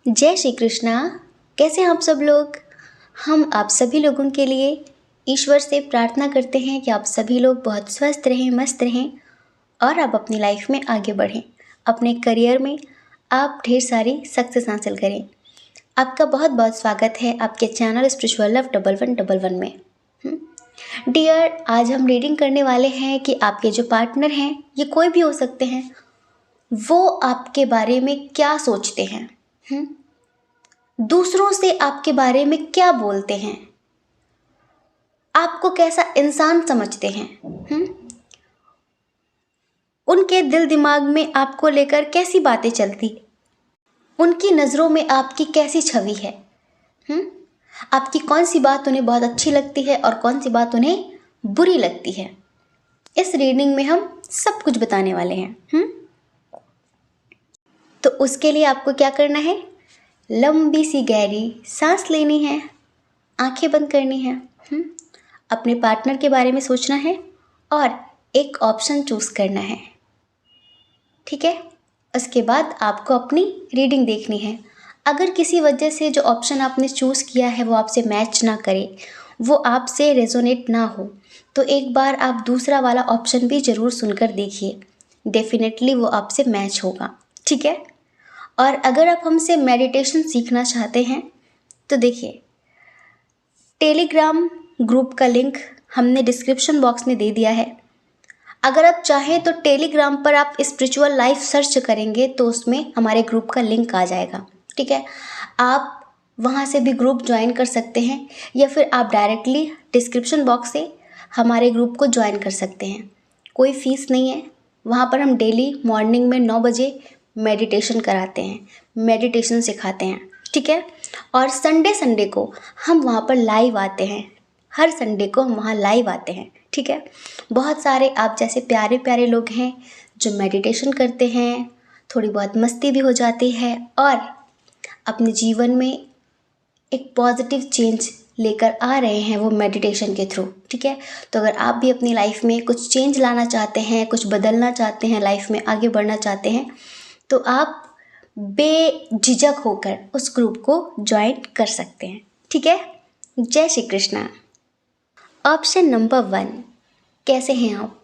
जय श्री कृष्णा। कैसे हैं आप सब लोग। हम आप सभी लोगों के लिए ईश्वर से प्रार्थना करते हैं कि आप सभी लोग बहुत स्वस्थ रहें, मस्त रहें और आप अपनी लाइफ में आगे बढ़ें। अपने करियर में आप ढेर सारी सक्सेस हासिल करें। आपका बहुत बहुत स्वागत है आपके चैनल स्पिरिचुअल लव 1111 में। डियर, आज हम रीडिंग करने वाले हैं कि आपके जो पार्टनर हैं, ये कोई भी हो सकते हैं, वो आपके बारे में क्या सोचते हैं, दूसरों से आपके बारे में क्या बोलते हैं, आपको कैसा इंसान समझते हैं, उनके दिल दिमाग में आपको लेकर कैसी बातें चलती, उनकी नज़रों में आपकी कैसी छवि है, आपकी कौन सी बात उन्हें बहुत अच्छी लगती है और कौन सी बात उन्हें बुरी लगती है। इस रीडिंग में हम सब कुछ बताने वाले हैं। तो उसके लिए आपको क्या करना है, लंबी सी गहरी सांस लेनी है, आंखें बंद करनी है, अपने पार्टनर के बारे में सोचना है और एक ऑप्शन चूज करना है। ठीक है, उसके बाद आपको अपनी रीडिंग देखनी है। अगर किसी वजह से जो ऑप्शन आपने चूज़ किया है वो आपसे मैच ना करे, वो आपसे रेजोनेट ना हो, तो एक बार आप दूसरा वाला ऑप्शन भी ज़रूर सुनकर देखिए। डेफिनेटली वो आपसे मैच होगा। ठीक है, और अगर आप हमसे मेडिटेशन सीखना चाहते हैं तो देखिए, टेलीग्राम ग्रुप का लिंक हमने डिस्क्रिप्शन बॉक्स में दे दिया है। अगर आप चाहें तो टेलीग्राम पर आप स्पिरिचुअल लाइफ सर्च करेंगे तो उसमें हमारे ग्रुप का लिंक आ जाएगा। ठीक है, आप वहाँ से भी ग्रुप ज्वाइन कर सकते हैं या फिर आप डायरेक्टली डिस्क्रिप्शन बॉक्स से हमारे ग्रुप को ज्वाइन कर सकते हैं। कोई फ़ीस नहीं है। वहाँ पर हम डेली मॉर्निंग में 9 बजे मेडिटेशन कराते हैं, मेडिटेशन सिखाते हैं। ठीक है, और संडे को हम वहाँ पर लाइव आते हैं। हर संडे को हम वहाँ लाइव आते हैं। ठीक है, बहुत सारे आप जैसे प्यारे प्यारे लोग हैं जो मेडिटेशन करते हैं, थोड़ी बहुत मस्ती भी हो जाती है और अपने जीवन में एक पॉजिटिव चेंज लेकर आ रहे हैं वो मेडिटेशन के थ्रू। ठीक है, तो अगर आप भी अपनी लाइफ में कुछ चेंज लाना चाहते हैं, कुछ बदलना चाहते हैं, लाइफ में आगे बढ़ना चाहते हैं, तो आप बेझिझक होकर उस ग्रुप को ज्वाइन कर सकते हैं। ठीक है, जय श्री कृष्णा। ऑप्शन नंबर 1, कैसे हैं आप।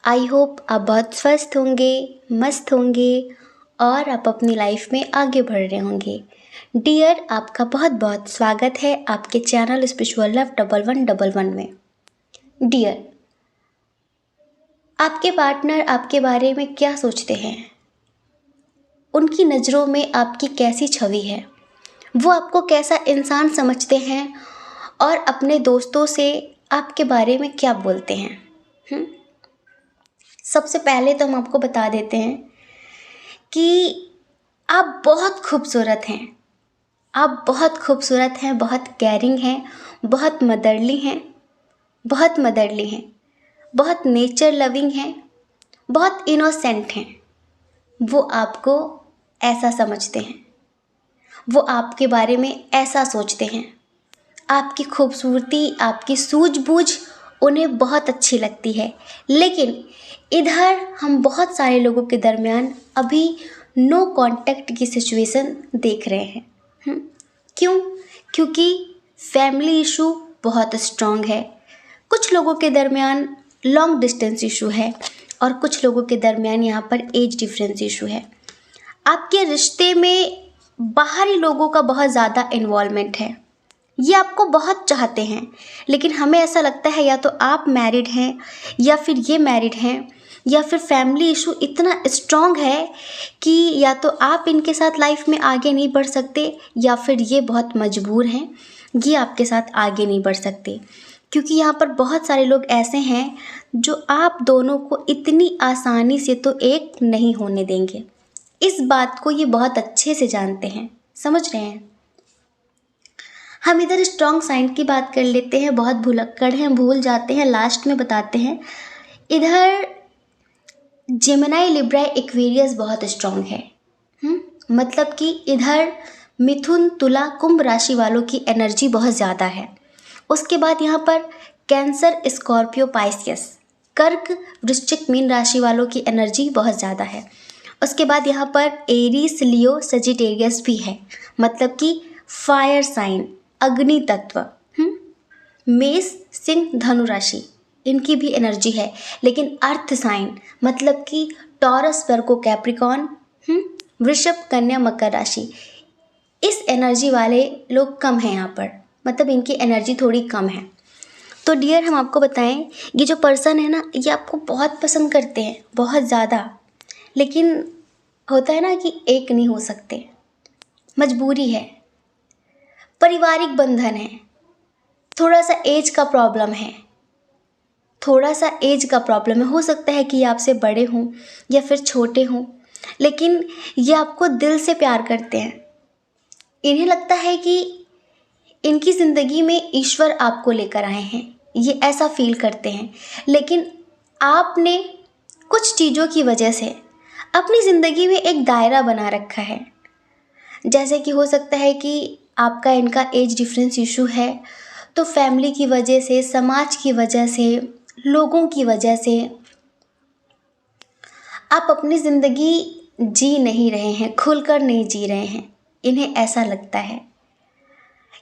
आई होप आप बहुत स्वस्थ होंगे, मस्त होंगे और आप अपनी लाइफ में आगे बढ़ रहे होंगे। डियर, आपका बहुत बहुत स्वागत है आपके चैनल स्पिरिचुअल लव 1111 में। डियर, आपके पार्टनर आपके बारे में क्या सोचते हैं, उनकी नज़रों में आपकी कैसी छवि है, वो आपको कैसा इंसान समझते हैं और अपने दोस्तों से आपके बारे में क्या बोलते हैं। सबसे पहले तो हम आपको बता देते हैं कि आप बहुत खूबसूरत हैं। आप बहुत खूबसूरत हैं, बहुत केयरिंग हैं, बहुत मदरली हैं, बहुत नेचर लविंग हैं, बहुत इनोसेंट हैं। वो आपको ऐसा समझते हैं, वो आपके बारे में ऐसा सोचते हैं। आपकी खूबसूरती, आपकी सूझबूझ उन्हें बहुत अच्छी लगती है। लेकिन इधर हम बहुत सारे लोगों के दरमियान अभी नो कांटेक्ट की सिचुएशन देख रहे हैं। क्यों? क्योंकि फैमिली इशू बहुत स्ट्रांग है। कुछ लोगों के दरमियान लॉन्ग डिस्टेंस इशू है और कुछ लोगों के दरमियान यहाँ पर एज डिफरेंस इशू है। आपके रिश्ते में बाहरी लोगों का बहुत ज़्यादा इन्वॉल्वमेंट है। ये आपको बहुत चाहते हैं, लेकिन हमें ऐसा लगता है या तो आप मैरिड हैं या फिर ये मैरिड हैं, या फिर फैमिली इशू इतना स्ट्रॉन्ग है कि या तो आप इनके साथ लाइफ में आगे नहीं बढ़ सकते या फिर ये बहुत मजबूर हैं, ये आपके साथ आगे नहीं बढ़ सकते। क्योंकि यहाँ पर बहुत सारे लोग ऐसे हैं जो आप दोनों को इतनी आसानी से तो एक नहीं होने देंगे। इस बात को ये बहुत अच्छे से जानते हैं, समझ रहे हैं। हम इधर स्ट्रॉन्ग साइन की बात कर लेते हैं, बहुत भुलक्कड़ हैं, भूल जाते हैं, लास्ट में बताते हैं। इधर जेमिनी, लिब्रा, एक्वेरियस बहुत स्ट्रॉन्ग है। मतलब कि इधर मिथुन, तुला, कुंभ राशि वालों की एनर्जी बहुत ज़्यादा है। उसके बाद यहाँ पर कैंसर, स्कॉर्पियो, पाइसियस, कर्क, वृश्चिक, मीन राशि वालों की एनर्जी बहुत ज़्यादा है। उसके बाद यहाँ पर एरीज, लियो, सजिटेरियस भी है, मतलब कि फायर साइन, अग्नि तत्व। मेष, सिंह, धनु राशि, इनकी भी एनर्जी है। लेकिन अर्थ साइन मतलब कि टॉरस, वर्गो, कैप्रिकॉन, वृषभ, कन्या, मकर राशि, इस एनर्जी वाले लोग कम हैं यहाँ पर, मतलब इनकी एनर्जी थोड़ी कम है। तो डियर, हम आपको बताएं, ये जो पर्सन है ना, ये आपको बहुत पसंद करते हैं, बहुत ज़्यादा। लेकिन होता है ना कि एक नहीं हो सकते, मजबूरी है, पारिवारिक बंधन है, थोड़ा सा एज का प्रॉब्लम है, थोड़ा सा एज का प्रॉब्लम है। हो सकता है कि ये आपसे बड़े हों या फिर छोटे हों, लेकिन ये आपको दिल से प्यार करते हैं। इन्हें लगता है कि इनकी ज़िंदगी में ईश्वर आपको लेकर आए हैं, ये ऐसा फील करते हैं। लेकिन आपने कुछ चीज़ों की वजह से अपनी ज़िंदगी में एक दायरा बना रखा है। जैसे कि हो सकता है कि आपका इनका एज डिफरेंस इशू है, तो फैमिली की वजह से, समाज की वजह से, लोगों की वजह से आप अपनी ज़िंदगी जी नहीं रहे हैं, खुलकर नहीं जी रहे हैं, इन्हें ऐसा लगता है।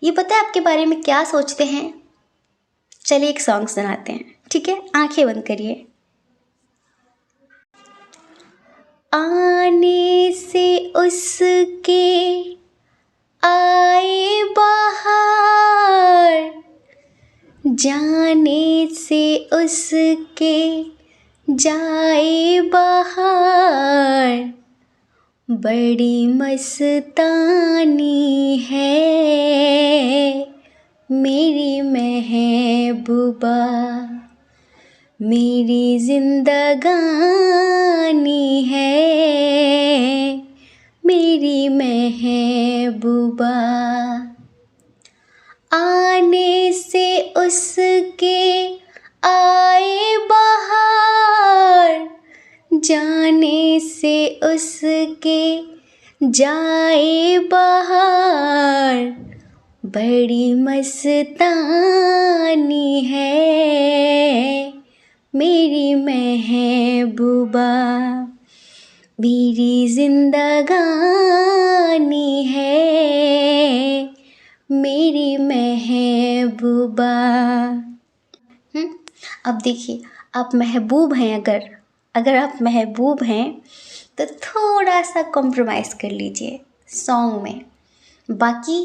ये पता है आपके बारे में क्या सोचते हैं? चलिए एक सॉन्ग सुनाते हैं, ठीक है? आंखें बंद करिए। आने से उसके आए बाहर, जाने से उसके जाए बाहर, बड़ी मस्तानी है मेरी महबूबा, मेरी जिंदगानी है मेरी महबूबा। आने से उसके आए बाहर, जाने से उसके जाए बाहर, बड़ी मस्तानी है मेरी महबूबा, मेरी जिंदगानी है मेरी महबूबा। अब देखिए, आप महबूब हैं, अगर आप महबूब हैं तो थोड़ा सा कॉम्प्रोमाइज़ कर लीजिए सॉन्ग में, बाकी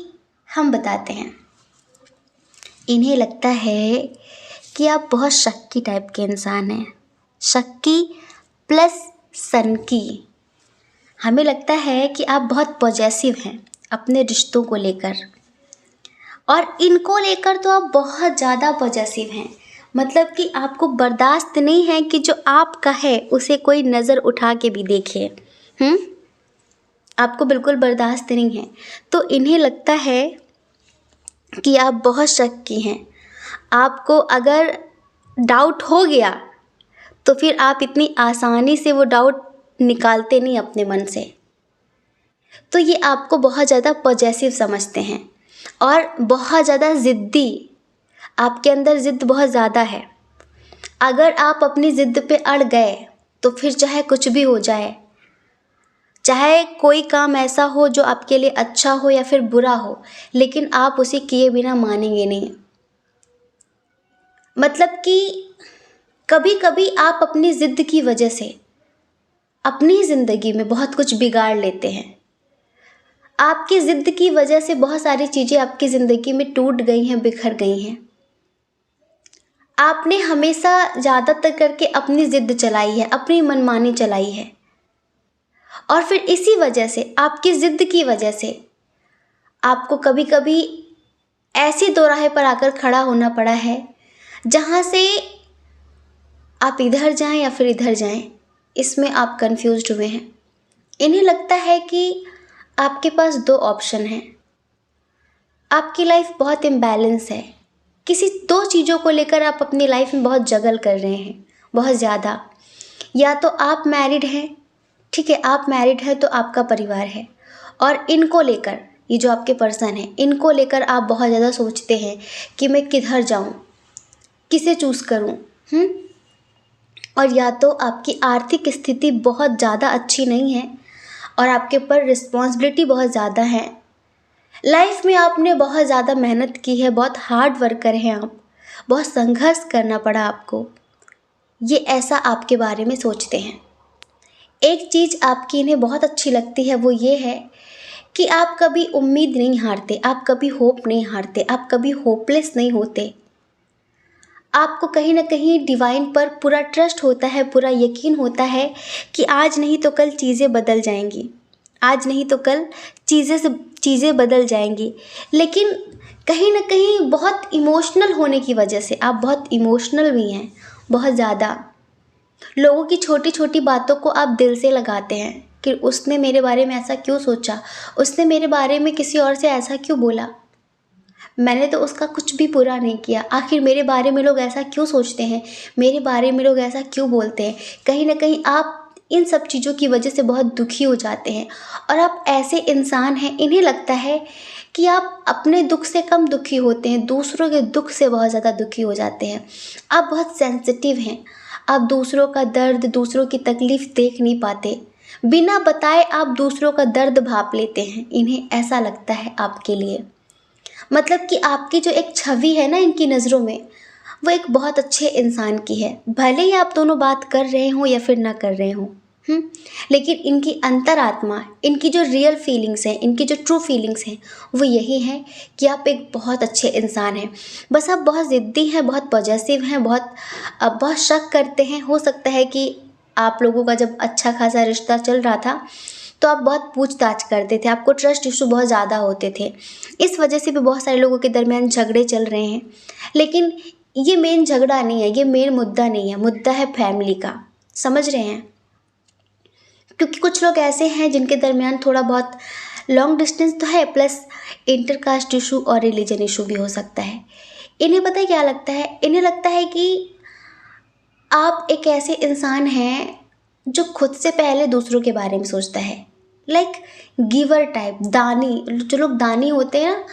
हम बताते हैं। इन्हें लगता है कि आप बहुत शक्की टाइप के इंसान हैं, शक्की प्लस सनकी। हमें लगता है कि आप बहुत पॉजेसिव हैं अपने रिश्तों को लेकर, और इनको लेकर तो आप बहुत ज़्यादा पॉजेसिव हैं। मतलब कि आपको बर्दाश्त नहीं है कि जो आपका है उसे कोई नज़र उठा के भी देखे। आपको बिल्कुल बर्दाश्त नहीं है। तो इन्हें लगता है कि आप बहुत शक्की हैं। आपको अगर डाउट हो गया तो फिर आप इतनी आसानी से वो डाउट निकालते नहीं अपने मन से। तो ये आपको बहुत ज़्यादा पॉजेसिव समझते हैं और बहुत ज़्यादा ज़िद्दी, आपके अंदर ज़िद्द बहुत ज़्यादा है। अगर आप अपनी ज़िद्द पे अड़ गए तो फिर चाहे कुछ भी हो जाए, चाहे कोई काम ऐसा हो जो आपके लिए अच्छा हो या फिर बुरा हो, लेकिन आप उसे किए बिना मानेंगे नहीं। मतलब कि कभी कभी आप अपनी ज़िद्द की वजह से अपनी ज़िंदगी में बहुत कुछ बिगाड़ लेते हैं। आपकी ज़िद्द की वजह से बहुत सारी चीज़ें आपकी ज़िंदगी में टूट गई हैं, बिखर गई हैं। आपने हमेशा ज़्यादातर करके अपनी ज़िद्द चलाई है, अपनी मनमानी चलाई है, और फिर इसी वजह से, आपकी ज़िद्द की वजह से आपको कभी कभी ऐसी दोराहे पर आकर खड़ा होना पड़ा है जहाँ से आप इधर जाएं या फिर इधर जाएं, इसमें आप कंफ्यूज्ड हुए हैं। इन्हें लगता है कि आपके पास दो ऑप्शन हैं। आपकी लाइफ बहुत इम्बैलेंस है, किसी दो चीज़ों को लेकर आप अपनी लाइफ में बहुत जगल कर रहे हैं, बहुत ज़्यादा। या तो आप मैरिड हैं, ठीक है, आप मैरिड हैं तो आपका परिवार है, और इनको लेकर, ये जो आपके पर्सन हैं, इनको लेकर आप बहुत ज़्यादा सोचते हैं कि मैं किधर जाऊँ, किसे चूज़ करूँ। और या तो आपकी आर्थिक स्थिति बहुत ज़्यादा अच्छी नहीं है और आपके ऊपर रिस्पॉन्सिबिलिटी बहुत ज़्यादा है। लाइफ में आपने बहुत ज़्यादा मेहनत की है, बहुत हार्ड वर्कर हैं आप, बहुत संघर्ष करना पड़ा आपको, ये ऐसा आपके बारे में सोचते हैं। एक चीज़ आपकी इन्हें बहुत अच्छी लगती है, वो ये है कि आप कभी उम्मीद नहीं हारते, आप कभी होप नहीं हारते, आप कभी होपलेस नहीं होते। आपको कहीं न कहीं डिवाइन पर पूरा ट्रस्ट होता है, पूरा यकीन होता है कि आज नहीं तो कल चीज़ें बदल जाएँगी, आज नहीं तो कल चीज़ें बदल जाएँगी। लेकिन कहीं न कहीं बहुत इमोशनल होने की वजह से आप बहुत इमोशनल भी हैं, बहुत ज़्यादा। लोगों की छोटी-छोटी बातों को आप दिल से लगाते हैं कि उसने मेरे बारे में ऐसा क्यों सोचा? उसने मेरे बारे में किसी और से ऐसा क्यों बोला? मैंने तो उसका कुछ भी बुरा नहीं किया, आखिर मेरे बारे में लोग ऐसा क्यों सोचते हैं? मेरे बारे में लोग ऐसा क्यों बोलते हैं? कहीं न कहीं आप इन सब चीज़ों की वजह से बहुत दुखी हो जाते हैं और आप ऐसे इंसान हैं, इन्हें लगता है कि आप अपने दुःख से कम दुखी होते हैं, दूसरों के दुःख से बहुत ज़्यादा दुखी हो जाते हैं। आप बहुत सेंसिटिव हैं, आप दूसरों का दर्द, दूसरों की तकलीफ़ देख नहीं पाते। बिना बताए आप दूसरों का दर्द भाँप लेते हैं, इन्हें ऐसा लगता है आपके लिए। मतलब कि आपकी जो एक छवि है ना इनकी नज़रों में, वो एक बहुत अच्छे इंसान की है। भले ही आप दोनों बात कर रहे हों या फिर ना कर रहे हों, लेकिन इनकी अंतरात्मा, इनकी जो रियल फीलिंग्स हैं, इनकी जो ट्रू फीलिंग्स हैं, वो यही हैं कि आप एक बहुत अच्छे इंसान हैं। बस आप बहुत ज़िद्दी हैं, बहुत पॉजेसिव हैं, बहुत शक करते हैं। हो सकता है कि आप लोगों का जब अच्छा खासा रिश्ता चल रहा था तो आप बहुत पूछताछ करते थे, आपको ट्रस्ट इशू बहुत ज़्यादा होते थे। इस वजह से भी बहुत सारे लोगों के दरमियान झगड़े चल रहे हैं। लेकिन ये मेन झगड़ा नहीं है, ये मेन मुद्दा नहीं है, मुद्दा है फैमिली का। समझ रहे हैं? क्योंकि कुछ लोग ऐसे हैं जिनके दरमियान थोड़ा बहुत लॉन्ग डिस्टेंस तो है, प्लस इंटरकास्ट इशू और रिलीजन इशू भी हो सकता है। इन्हें पता है क्या लगता है? इन्हें लगता है कि आप एक ऐसे इंसान हैं जो खुद से पहले दूसरों के बारे में सोचता है। लाइक गिवर टाइप, दानी। जो लोग दानी होते हैं ना,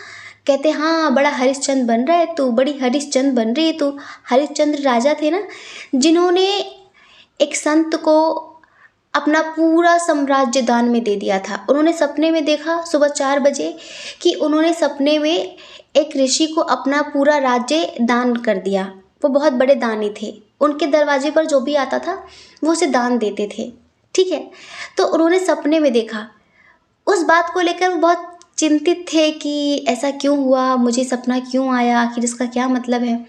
कहते हैं हाँ बड़ा हरिश्चंद्र बन रहा है तू, बड़ी हरिश्चंद्र बन रही है तू। हरिश्चंद्र राजा थे ना, जिन्होंने एक संत को अपना पूरा साम्राज्य दान में दे दिया था। उन्होंने सपने में देखा सुबह 4 बजे कि उन्होंने सपने में एक ऋषि को अपना पूरा राज्य दान कर दिया। वो बहुत बड़े दानी थे, उनके दरवाजे पर जो भी आता था वो उसे दान देते थे। ठीक है, तो उन्होंने सपने में देखा। उस बात को लेकर वो बहुत चिंतित थे कि ऐसा क्यों हुआ, मुझे सपना क्यों आया, आखिर इसका क्या मतलब है।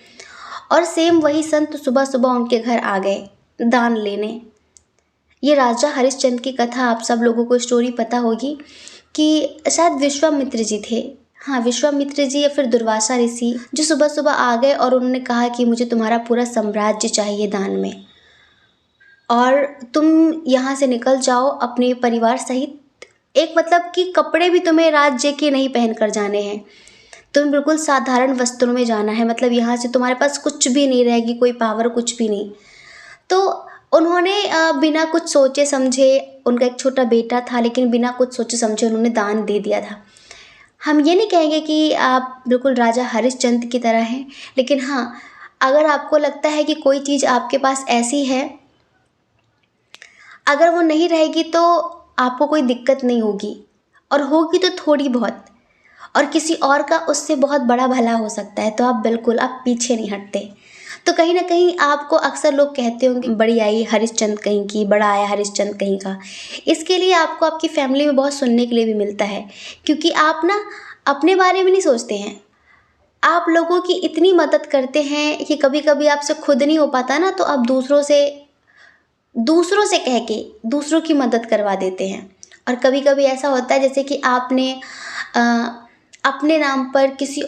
और सेम वही संत सुबह सुबह उनके घर आ गए दान लेने। ये राजा हरिश्चंद्र की कथा आप सब लोगों को स्टोरी पता होगी कि शायद विश्वामित्र जी थे। हाँ, विश्वामित्र जी या फिर दुर्वासा ऋषि, जो सुबह सुबह आ गए और उन्होंने कहा कि मुझे तुम्हारा पूरा साम्राज्य चाहिए दान में, और तुम यहाँ से निकल जाओ अपने परिवार सहित। एक मतलब कि कपड़े भी तुम्हें राज्य के नहीं पहन कर जाने हैं, तुम्हें बिल्कुल साधारण वस्त्रों में जाना है। मतलब यहाँ से तुम्हारे पास कुछ भी नहीं रहेगी, कोई पावर कुछ भी नहीं। तो उन्होंने बिना कुछ सोचे समझे, उनका एक छोटा बेटा था, लेकिन बिना कुछ सोचे समझे उन्होंने दान दे दिया था। हम ये नहीं कहेंगे कि आप बिल्कुल राजा हरिश्चंद्र की तरह हैं, लेकिन हाँ, अगर आपको लगता है कि कोई चीज़ आपके पास ऐसी है, अगर वो नहीं रहेगी तो आपको कोई दिक्कत नहीं होगी, और होगी तो थोड़ी बहुत, और किसी और का उससे बहुत बड़ा भला हो सकता है। तो आप पीछे नहीं हटते। तो कहीं ना कहीं आपको अक्सर लोग कहते होंगे बड़ी आई हरिश्चंद्र कहीं की, बड़ा आया हरिश्चंद्र कहीं का। इसके लिए आपको आपकी फैमिली में बहुत सुनने के लिए भी मिलता है, क्योंकि आप ना अपने बारे में नहीं सोचते हैं। आप लोगों की इतनी मदद करते हैं कि कभी कभी आपसे खुद नहीं हो पाता ना, तो आप दूसरों से कह के दूसरों की मदद करवा देते हैं। और कभी कभी ऐसा होता है जैसे कि आपने अ, अपने नाम पर किसी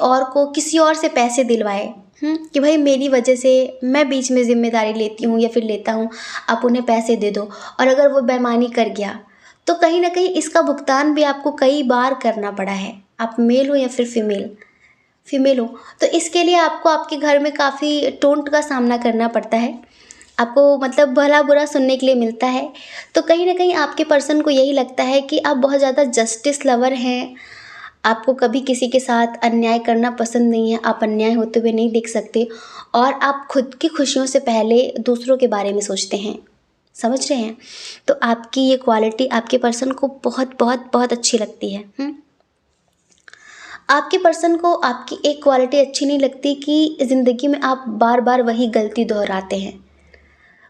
और से पैसे दिलवाए, कि भाई मेरी वजह से मैं बीच में ज़िम्मेदारी लेती हूँ या फिर लेता हूँ, आप उन्हें पैसे दे दो। और अगर वो बेईमानी कर गया तो कहीं ना कहीं इसका भुगतान भी आपको कई बार करना पड़ा है। आप मेल हो या फिर फीमेल हो, तो इसके लिए आपको आपके घर में काफ़ी टोंट का सामना करना पड़ता है। आपको मतलब भला बुरा सुनने के लिए मिलता है। तो कहीं ना कहीं आपके पर्सन को यही लगता है कि आप बहुत ज़्यादा जस्टिस लवर हैं, आपको कभी किसी के साथ अन्याय करना पसंद नहीं है, आप अन्याय होते हुए नहीं देख सकते और आप खुद की खुशियों से पहले दूसरों के बारे में सोचते हैं। समझ रहे हैं? तो आपकी ये क्वालिटी आपके पर्सन को बहुत बहुत बहुत अच्छी लगती है। आपके पर्सन को आपकी एक क्वालिटी अच्छी नहीं लगती कि ज़िंदगी में आप बार बार वही गलती दोहराते हैं।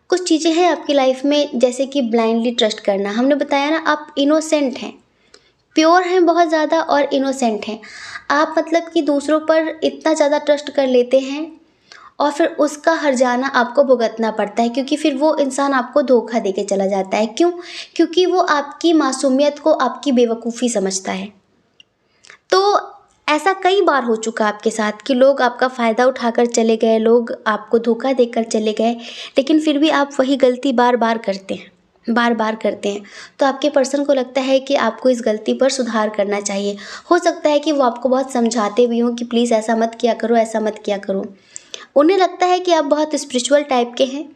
कुछ चीज़ें हैं आपकी लाइफ में, जैसे कि ब्लाइंडली ट्रस्ट करना। हमने बताया ना, आप इनोसेंट हैं, प्योर हैं बहुत ज़्यादा और इनोसेंट हैं। आप मतलब कि दूसरों पर इतना ज़्यादा ट्रस्ट कर लेते हैं और फिर उसका हर्जाना आपको भुगतना पड़ता है, क्योंकि फिर वो इंसान आपको धोखा देके चला जाता है। क्यों? क्योंकि वो आपकी मासूमियत को आपकी बेवकूफ़ी समझता है। तो ऐसा कई बार हो चुका आपके साथ कि लोग आपका फ़ायदा उठाकर चले गए, लोग आपको धोखा देकर चले गए, लेकिन फिर भी आप वही गलती बार बार करते हैं, बार बार करते हैं। तो आपके पर्सन को लगता है कि आपको इस गलती पर सुधार करना चाहिए। हो सकता है कि वो आपको बहुत समझाते भी हों कि प्लीज़ ऐसा मत किया करो, ऐसा मत किया करो। उन्हें लगता है कि आप बहुत स्पिरिचुअल टाइप के हैं,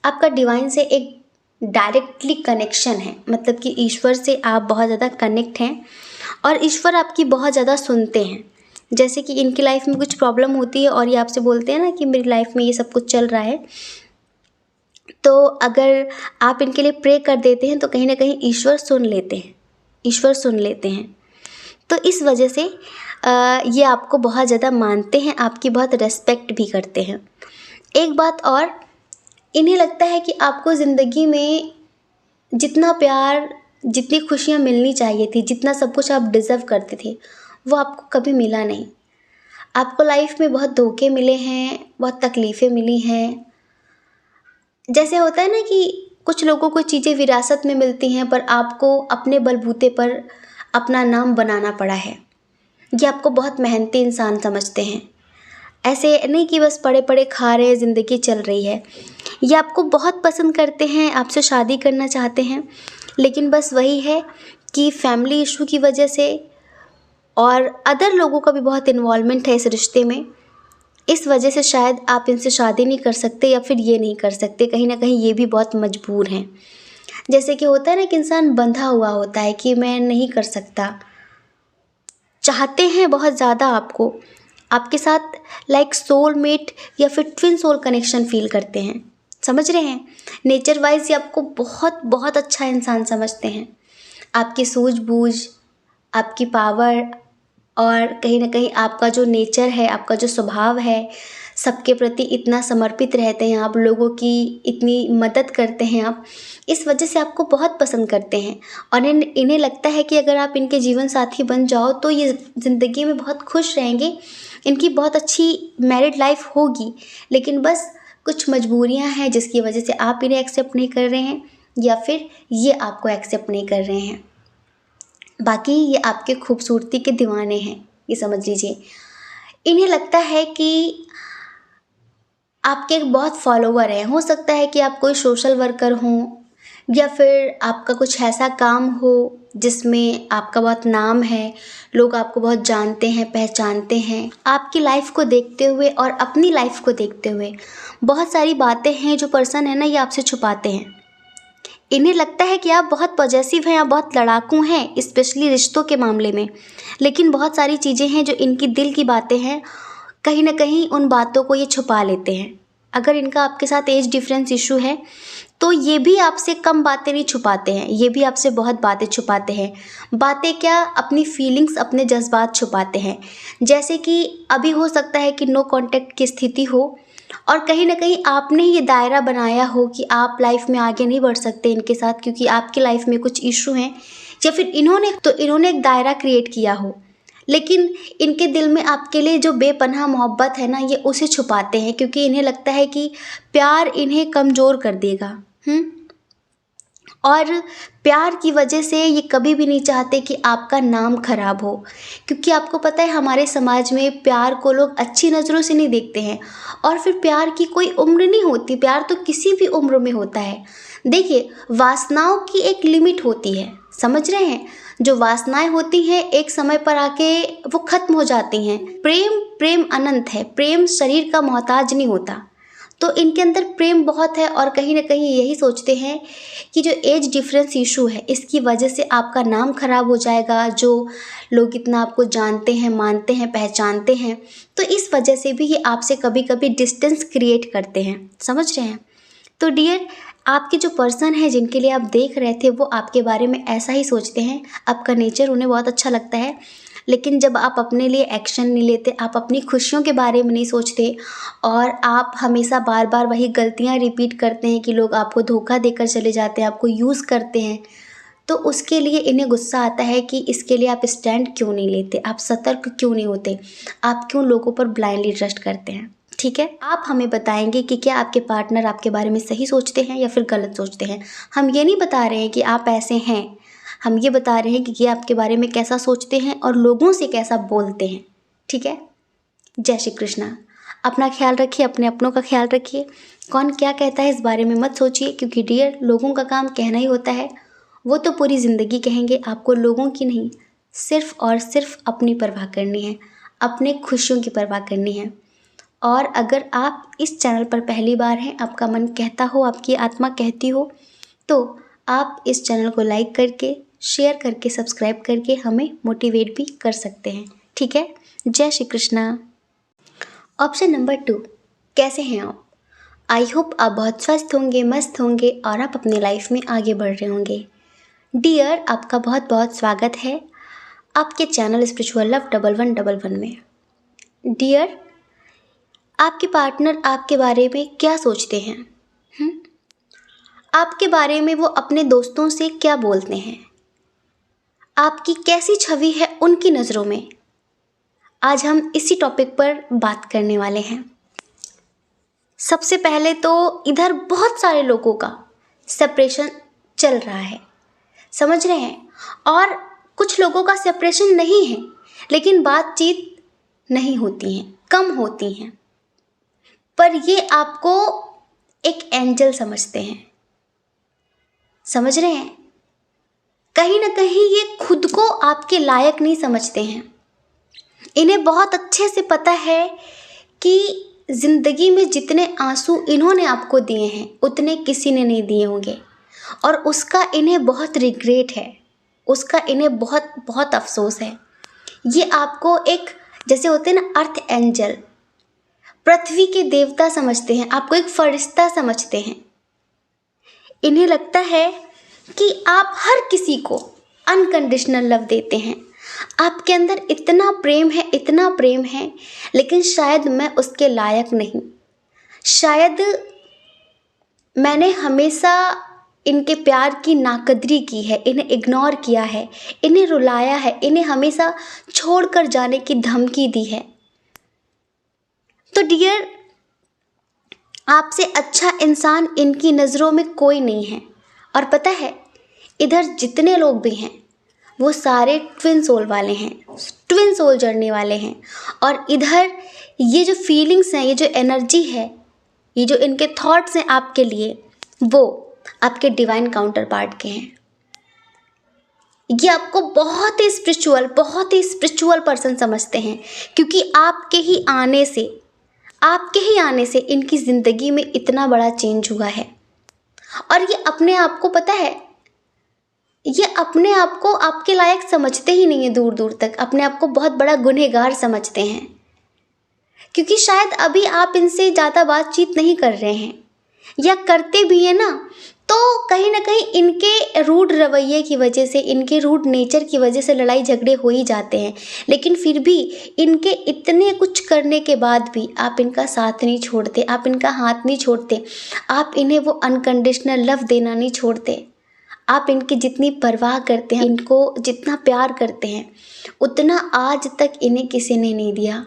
आपका डिवाइन से एक डायरेक्टली कनेक्शन है, मतलब कि ईश्वर से आप बहुत ज़्यादा कनेक्ट हैं और ईश्वर आपकी बहुत ज़्यादा सुनते हैं। जैसे कि इनकी लाइफ में कुछ प्रॉब्लम होती है और ये आपसे बोलते हैं ना कि मेरी लाइफ में ये सब कुछ चल रहा है, तो अगर आप इनके लिए प्रे कर देते हैं तो कहीं ना कहीं ईश्वर सुन लेते हैं, ईश्वर सुन लेते हैं। तो इस वजह से ये आपको बहुत ज़्यादा मानते हैं, आपकी बहुत रेस्पेक्ट भी करते हैं। एक बात और, इन्हें लगता है कि आपको ज़िंदगी में जितना प्यार, जितनी खुशियाँ मिलनी चाहिए थी, जितना सब कुछ आप डिज़र्व करते थे, वो आपको कभी मिला नहीं। आपको लाइफ में बहुत धोखे मिले हैं, बहुत तकलीफ़ें मिली हैं। जैसे होता है ना कि कुछ लोगों को चीज़ें विरासत में मिलती हैं, पर आपको अपने बलबूते पर अपना नाम बनाना पड़ा है। ये आपको बहुत मेहनती इंसान समझते हैं। ऐसे नहीं कि बस पड़े पड़े खा रहे हैं, ज़िंदगी चल रही है। ये आपको बहुत पसंद करते हैं, आपसे शादी करना चाहते हैं, लेकिन बस वही है कि फैमिली इशू की वजह से और अदर लोगों का भी बहुत इन्वॉल्वमेंट है इस रिश्ते में, इस वजह से शायद आप इनसे शादी नहीं कर सकते या फिर ये नहीं कर सकते। कहीं ना कहीं ये भी बहुत मजबूर हैं। जैसे कि होता है ना कि इंसान बंधा हुआ होता है कि मैं नहीं कर सकता, चाहते हैं बहुत ज़्यादा आपको, आपके साथ लाइक सोलमेट या फिर ट्विन सोल कनेक्शन फील करते हैं। समझ रहे हैं? नेचर वाइज ये आपको बहुत बहुत अच्छा इंसान समझते हैं। आपकी सूझबूझ, आपकी पावर और कहीं ना कहीं आपका जो नेचर है, आपका जो स्वभाव है, सबके प्रति इतना समर्पित रहते हैं आप, लोगों की इतनी मदद करते हैं आप, इस वजह से आपको बहुत पसंद करते हैं। और इन्हें लगता है कि अगर आप इनके जीवन साथी बन जाओ तो ये ज़िंदगी में बहुत खुश रहेंगे, इनकी बहुत अच्छी मैरिड लाइफ होगी। लेकिन बस कुछ मजबूरियां हैं जिसकी वजह से आप इन्हें एक्सेप्ट नहीं कर रहे हैं या फिर ये आपको एक्सेप्ट नहीं कर रहे हैं। बाकी ये आपके खूबसूरती के दीवाने हैं, ये समझ लीजिए। इन्हें लगता है कि आपके एक बहुत फॉलोवर हैं। हो सकता है कि आप कोई सोशल वर्कर हों या फिर आपका कुछ ऐसा काम हो जिसमें आपका बहुत नाम है, लोग आपको बहुत जानते हैं, पहचानते हैं। आपकी लाइफ को देखते हुए और अपनी लाइफ को देखते हुए बहुत सारी बातें हैं जो पर्सन है ना, ये आपसे छुपाते हैं। इन्हें लगता है कि आप बहुत पॉजेसिव हैं, आप बहुत लड़ाकू हैं, स्पेशली रिश्तों के मामले में। लेकिन बहुत सारी चीज़ें हैं जो इनकी दिल की बातें हैं, कहीं ना कहीं उन बातों को ये छुपा लेते हैं। अगर इनका आपके साथ एज डिफरेंस इशू है तो ये भी आपसे कम बातें नहीं छुपाते हैं, ये भी आपसे बहुत बातें छुपाते हैं। बातें क्या, अपनी फीलिंग्स, अपने जज्बात छुपाते हैं। जैसे कि अभी हो सकता है कि नो कांटेक्ट की स्थिति हो और कहीं ना कहीं आपने ये दायरा बनाया हो कि आप लाइफ में आगे नहीं बढ़ सकते इनके साथ, क्योंकि आपकी लाइफ में कुछ इशू हैं, या फिर इन्होंने एक दायरा क्रिएट किया हो। लेकिन इनके दिल में आपके लिए जो बेपनाह मोहब्बत है ना, ये उसे छुपाते हैं, क्योंकि इन्हें लगता है कि प्यार इन्हें कमज़ोर कर देगा। और प्यार की वजह से ये कभी भी नहीं चाहते कि आपका नाम खराब हो, क्योंकि आपको पता है हमारे समाज में प्यार को लोग अच्छी नज़रों से नहीं देखते हैं। और फिर प्यार की कोई उम्र नहीं होती, प्यार तो किसी भी उम्र में होता है। देखिए, वासनाओं की एक लिमिट होती है, समझ रहे हैं? जो वासनाएं होती हैं एक समय पर आके वो खत्म हो जाती हैं। प्रेम अनंत है, प्रेम शरीर का मोहताज नहीं होता। तो इनके अंदर प्रेम बहुत है और कहीं ना कहीं यही सोचते हैं कि जो एज डिफरेंस इशू है इसकी वजह से आपका नाम खराब हो जाएगा, जो लोग इतना आपको जानते हैं, मानते हैं, पहचानते हैं, तो इस वजह से भी ये आपसे कभी कभी डिस्टेंस क्रिएट करते हैं। समझ रहे हैं? तो डियर, आपके जो पर्सन है जिनके लिए आप देख रहे थे वो आपके बारे में ऐसा ही सोचते हैं, आपका नेचर उन्हें बहुत अच्छा लगता है, लेकिन जब आप अपने लिए एक्शन नहीं लेते, आप अपनी खुशियों के बारे में नहीं सोचते और आप हमेशा बार बार वही गलतियां रिपीट करते हैं कि लोग आपको धोखा देकर चले जाते हैं, आपको यूज़ करते हैं, तो उसके लिए इन्हें गुस्सा आता है कि इसके लिए आप स्टैंड क्यों नहीं लेते, आप सतर्क क्यों नहीं होते, आप क्यों लोगों पर ब्लाइंडली ट्रस्ट करते हैं। ठीक है, आप हमें बताएंगे कि क्या आपके पार्टनर आपके बारे में सही सोचते हैं या फिर गलत सोचते हैं। हम ये नहीं बता रहे हैं कि आप ऐसे हैं, हम ये बता रहे हैं कि ये आपके बारे में कैसा सोचते हैं और लोगों से कैसा बोलते हैं। ठीक है, जय श्री कृष्णा। अपना ख्याल रखिए, अपने अपनों का ख्याल रखिए। कौन क्या कहता है इस बारे में मत सोचिए, क्योंकि डियर, लोगों का काम कहना ही होता है, वो तो पूरी ज़िंदगी कहेंगे, आपको लोगों की नहीं, सिर्फ और सिर्फ अपनी परवाह करनी है, अपने खुशियों की परवाह करनी है। और अगर आप इस चैनल पर पहली बार हैं, आपका मन कहता हो, आपकी आत्मा कहती हो, तो आप इस चैनल को लाइक करके, शेयर करके, सब्सक्राइब करके हमें मोटिवेट भी कर सकते हैं। ठीक है, जय श्री कृष्णा। ऑप्शन नंबर 2, कैसे हैं आप? आई होप आप बहुत स्वस्थ होंगे, मस्त होंगे और आप अपनी लाइफ में आगे बढ़ रहे होंगे। डियर, आपका बहुत बहुत स्वागत है आपके चैनल स्पिरिचुअल लव 1111 में। डियर, आपके पार्टनर आपके बारे में क्या सोचते हैं? आपके बारे में वो अपने दोस्तों से क्या बोलते हैं? आपकी कैसी छवि है उनकी नज़रों में? आज हम इसी टॉपिक पर बात करने वाले हैं। सबसे पहले तो इधर बहुत सारे लोगों का सेपरेशन चल रहा है, समझ रहे हैं, और कुछ लोगों का सेपरेशन नहीं है लेकिन बातचीत नहीं होती है, कम होती हैं, पर ये आपको एक एंजल समझते हैं। समझ रहे हैं? कहीं ना कहीं ये खुद को आपके लायक नहीं समझते हैं। इन्हें बहुत अच्छे से पता है कि ज़िंदगी में जितने आंसू इन्होंने आपको दिए हैं उतने किसी ने नहीं दिए होंगे, और उसका इन्हें बहुत रिग्रेट है, उसका इन्हें बहुत बहुत अफसोस है। ये आपको एक, जैसे होते हैं ना अर्थ एंजल, पृथ्वी के देवता समझते हैं, आपको एक फरिश्ता समझते हैं। इन्हें लगता है कि आप हर किसी को अनकंडीशनल लव देते हैं, आपके अंदर इतना प्रेम है, इतना प्रेम है, लेकिन शायद मैं उसके लायक नहीं, शायद मैंने हमेशा इनके प्यार की नाकदरी की है, इन्हें इग्नोर किया है, इन्हें रुलाया है, इन्हें हमेशा छोड़कर जाने की धमकी दी है। तो डियर, आपसे अच्छा इंसान इनकी नज़रों में कोई नहीं है। और पता है, इधर जितने लोग भी हैं वो सारे ट्विन सोल वाले हैं, ट्विन सोल जर्नी वाले हैं, और इधर ये जो फीलिंग्स हैं, ये जो एनर्जी है, ये जो इनके थॉट्स हैं आपके लिए, वो आपके डिवाइन काउंटर पार्ट के हैं। ये आपको बहुत ही स्पिरिचुअल पर्सन समझते हैं, क्योंकि आपके ही आने से इनकी ज़िंदगी में इतना बड़ा चेंज हुआ है। और ये अपने आप को, पता है, ये अपने आप को आपके लायक समझते ही नहीं है, दूर दूर तक अपने आप को बहुत बड़ा गुनहगार समझते हैं, क्योंकि शायद अभी आप इनसे ज़्यादा बातचीत नहीं कर रहे हैं, या करते भी हैं ना तो कहीं ना कहीं इनके रूड रवैये की वजह से, इनके रूड नेचर की वजह से लड़ाई झगड़े हो ही जाते हैं। लेकिन फिर भी इनके इतने कुछ करने के बाद भी आप इनका साथ नहीं छोड़ते, आप इनका हाथ नहीं छोड़ते, आप इन्हें वो अनकंडीशनल लव देना नहीं छोड़ते। आप इनकी जितनी परवाह करते हैं, इनको जितना प्यार करते हैं, उतना आज तक इन्हें किसी ने नहीं दिया,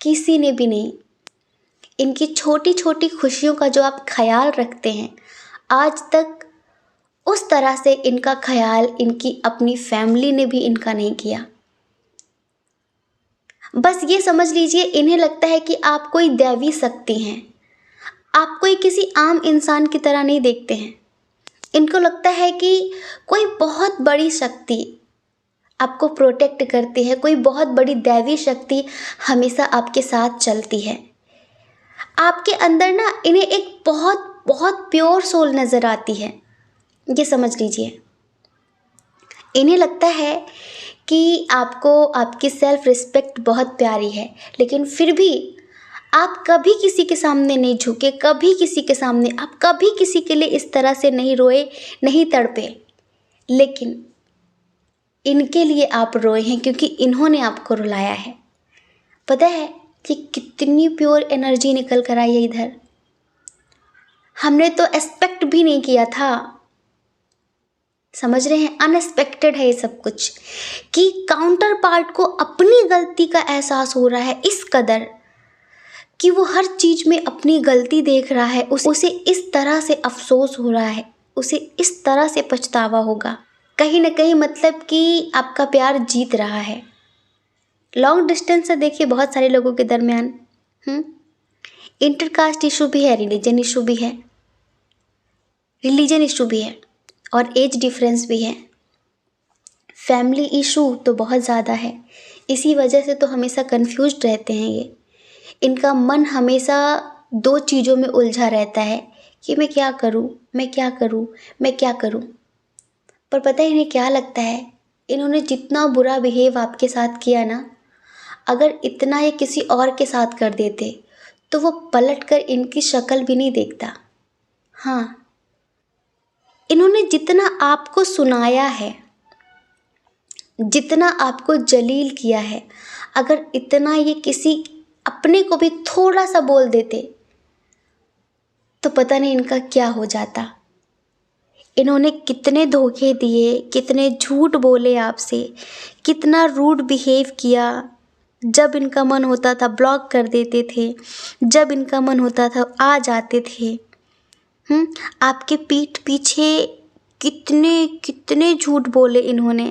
किसी ने भी नहीं। इनकी छोटी छोटी खुशियों का जो आप ख्याल रखते हैं, आज तक उस तरह से इनका ख्याल इनकी अपनी फैमिली ने भी इनका नहीं किया। बस ये समझ लीजिए, इन्हें लगता है कि आप कोई दैवी शक्ति हैं, आप कोई किसी आम इंसान की तरह नहीं देखते हैं। इनको लगता है कि कोई बहुत बड़ी शक्ति आपको प्रोटेक्ट करती है, कोई बहुत बड़ी दैवी शक्ति हमेशा आपके साथ चलती है। आपके अंदर ना इन्हें एक बहुत बहुत प्योर सोल नज़र आती है, ये समझ लीजिए। इन्हें लगता है कि आपको आपकी सेल्फ रिस्पेक्ट बहुत प्यारी है, लेकिन फिर भी आप कभी किसी के सामने नहीं झुके, कभी किसी के सामने आप कभी किसी के लिए इस तरह से नहीं रोए, नहीं तड़पे। लेकिन इनके लिए आप रोए हैं क्योंकि इन्होंने आपको रुलाया है। पता है कि कितनी प्योर एनर्जी निकल कर आई है इधर। हमने तो एक्सपेक्ट भी नहीं किया था, समझ रहे हैं? अनएक्सपेक्टेड है ये सब कुछ, कि काउंटर पार्ट को अपनी गलती का एहसास हो रहा है इस कदर कि वो हर चीज़ में अपनी गलती देख रहा है। उसे इस तरह से अफसोस हो रहा है, उसे इस तरह से पछतावा होगा। कहीं ना कहीं मतलब कि आपका प्यार जीत रहा है। लॉन्ग डिस्टेंस से देखिए बहुत सारे लोगों के दरमियान इंटरकास्ट इशू भी है, रिलीजन इशू भी है, और एज डिफरेंस भी है। फैमिली इशू तो बहुत ज़्यादा है। इसी वजह से तो हमेशा कंफ्यूज्ड रहते हैं ये। इनका मन हमेशा दो चीज़ों में उलझा रहता है कि मैं क्या करूं, मैं क्या करूं, मैं क्या करूं। पर पता है इन्हें क्या लगता है? इन्होंने जितना बुरा बिहेव आपके साथ किया ना, अगर इतना ये किसी और के साथ कर देते तो वो पलट कर इनकी शक्ल भी नहीं देखता। हाँ, इन्होंने जितना आपको सुनाया है, जितना आपको जलील किया है, अगर इतना ये किसी अपने को भी थोड़ा सा बोल देते तो पता नहीं इनका क्या हो जाता। इन्होंने कितने धोखे दिए, कितने झूठ बोले आपसे, कितना रूड बिहेव किया। जब इनका मन होता था ब्लॉक कर देते थे, जब इनका मन होता था आ जाते थे। आपके पीठ पीछे कितने कितने झूठ बोले इन्होंने,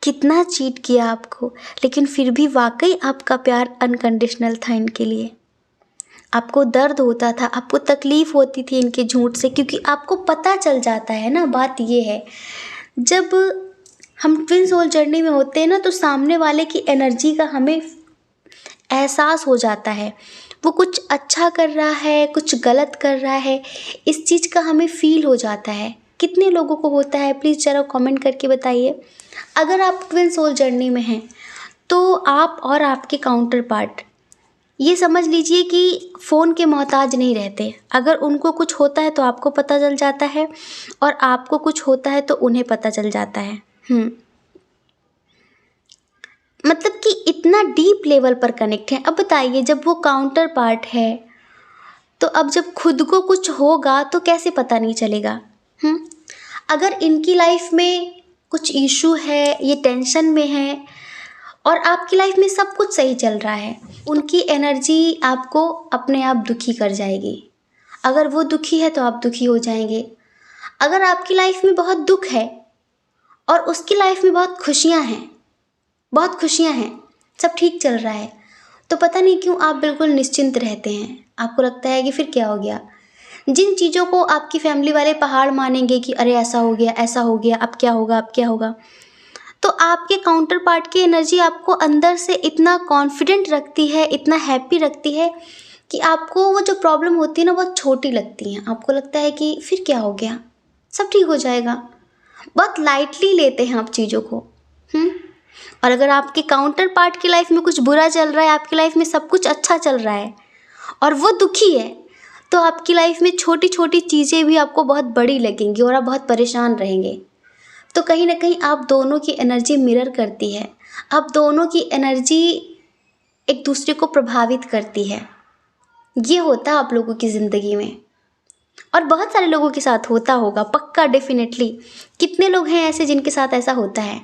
कितना चीट किया आपको, लेकिन फिर भी वाकई आपका प्यार अनकंडीशनल था इनके लिए। आपको दर्द होता था, आपको तकलीफ़ होती थी इनके झूठ से, क्योंकि आपको पता चल जाता है ना। बात ये है, जब हम ट्विन सोल जर्नी में होते हैं ना, तो सामने वाले की एनर्जी का हमें एहसास हो जाता है। वो कुछ अच्छा कर रहा है, कुछ गलत कर रहा है, इस चीज़ का हमें फील हो जाता है। कितने लोगों को होता है, प्लीज़ ज़रा कमेंट करके बताइए। अगर आप ट्विन सोल जर्नी में हैं तो आप और आपके काउंटर पार्ट ये समझ लीजिए कि फ़ोन के मोहताज नहीं रहते। अगर उनको कुछ होता है तो आपको पता चल जाता है, और आपको कुछ होता है तो उन्हें पता चल जाता है। मतलब कि इतना डीप लेवल पर कनेक्ट है। अब बताइए, जब वो काउंटर पार्ट है तो अब जब खुद को कुछ होगा तो कैसे पता नहीं चलेगा? अगर इनकी लाइफ में कुछ इशू है, ये टेंशन में है, और आपकी लाइफ में सब कुछ सही चल रहा है, उनकी एनर्जी आपको अपने आप दुखी कर जाएगी। अगर वो दुखी है तो आप दुखी हो जाएंगे। अगर आपकी लाइफ में बहुत दुख है और उसकी लाइफ में बहुत खुशियाँ हैं, सब ठीक चल रहा है, तो पता नहीं क्यों आप बिल्कुल निश्चिंत रहते हैं। आपको लगता है कि फिर क्या हो गया। जिन चीज़ों को आपकी फैमिली वाले पहाड़ मानेंगे कि अरे ऐसा हो गया, ऐसा हो गया, अब क्या होगा, अब क्या होगा, तो आपके काउंटर पार्ट की एनर्जी आपको अंदर से इतना कॉन्फिडेंट रखती है, इतना हैप्पी रखती है कि आपको वो जो प्रॉब्लम होती है ना, बहुत छोटी लगती है। आपको लगता है कि फिर क्या हो गया, सब ठीक हो जाएगा। बहुत लाइटली लेते हैं आप चीज़ों को। और अगर आपके काउंटर पार्ट की लाइफ में कुछ बुरा चल रहा है, आपकी लाइफ में सब कुछ अच्छा चल रहा है और वो दुखी है, तो आपकी लाइफ में छोटी छोटी चीज़ें भी आपको बहुत बड़ी लगेंगी और आप बहुत परेशान रहेंगे। तो कहीं ना कहीं आप दोनों की एनर्जी मिरर करती है, आप दोनों की एनर्जी एक दूसरे को प्रभावित करती है। ये होता है आप लोगों की ज़िंदगी में, और बहुत सारे लोगों के साथ होता होगा पक्का, डेफिनेटली। कितने लोग हैं ऐसे जिनके साथ ऐसा होता है?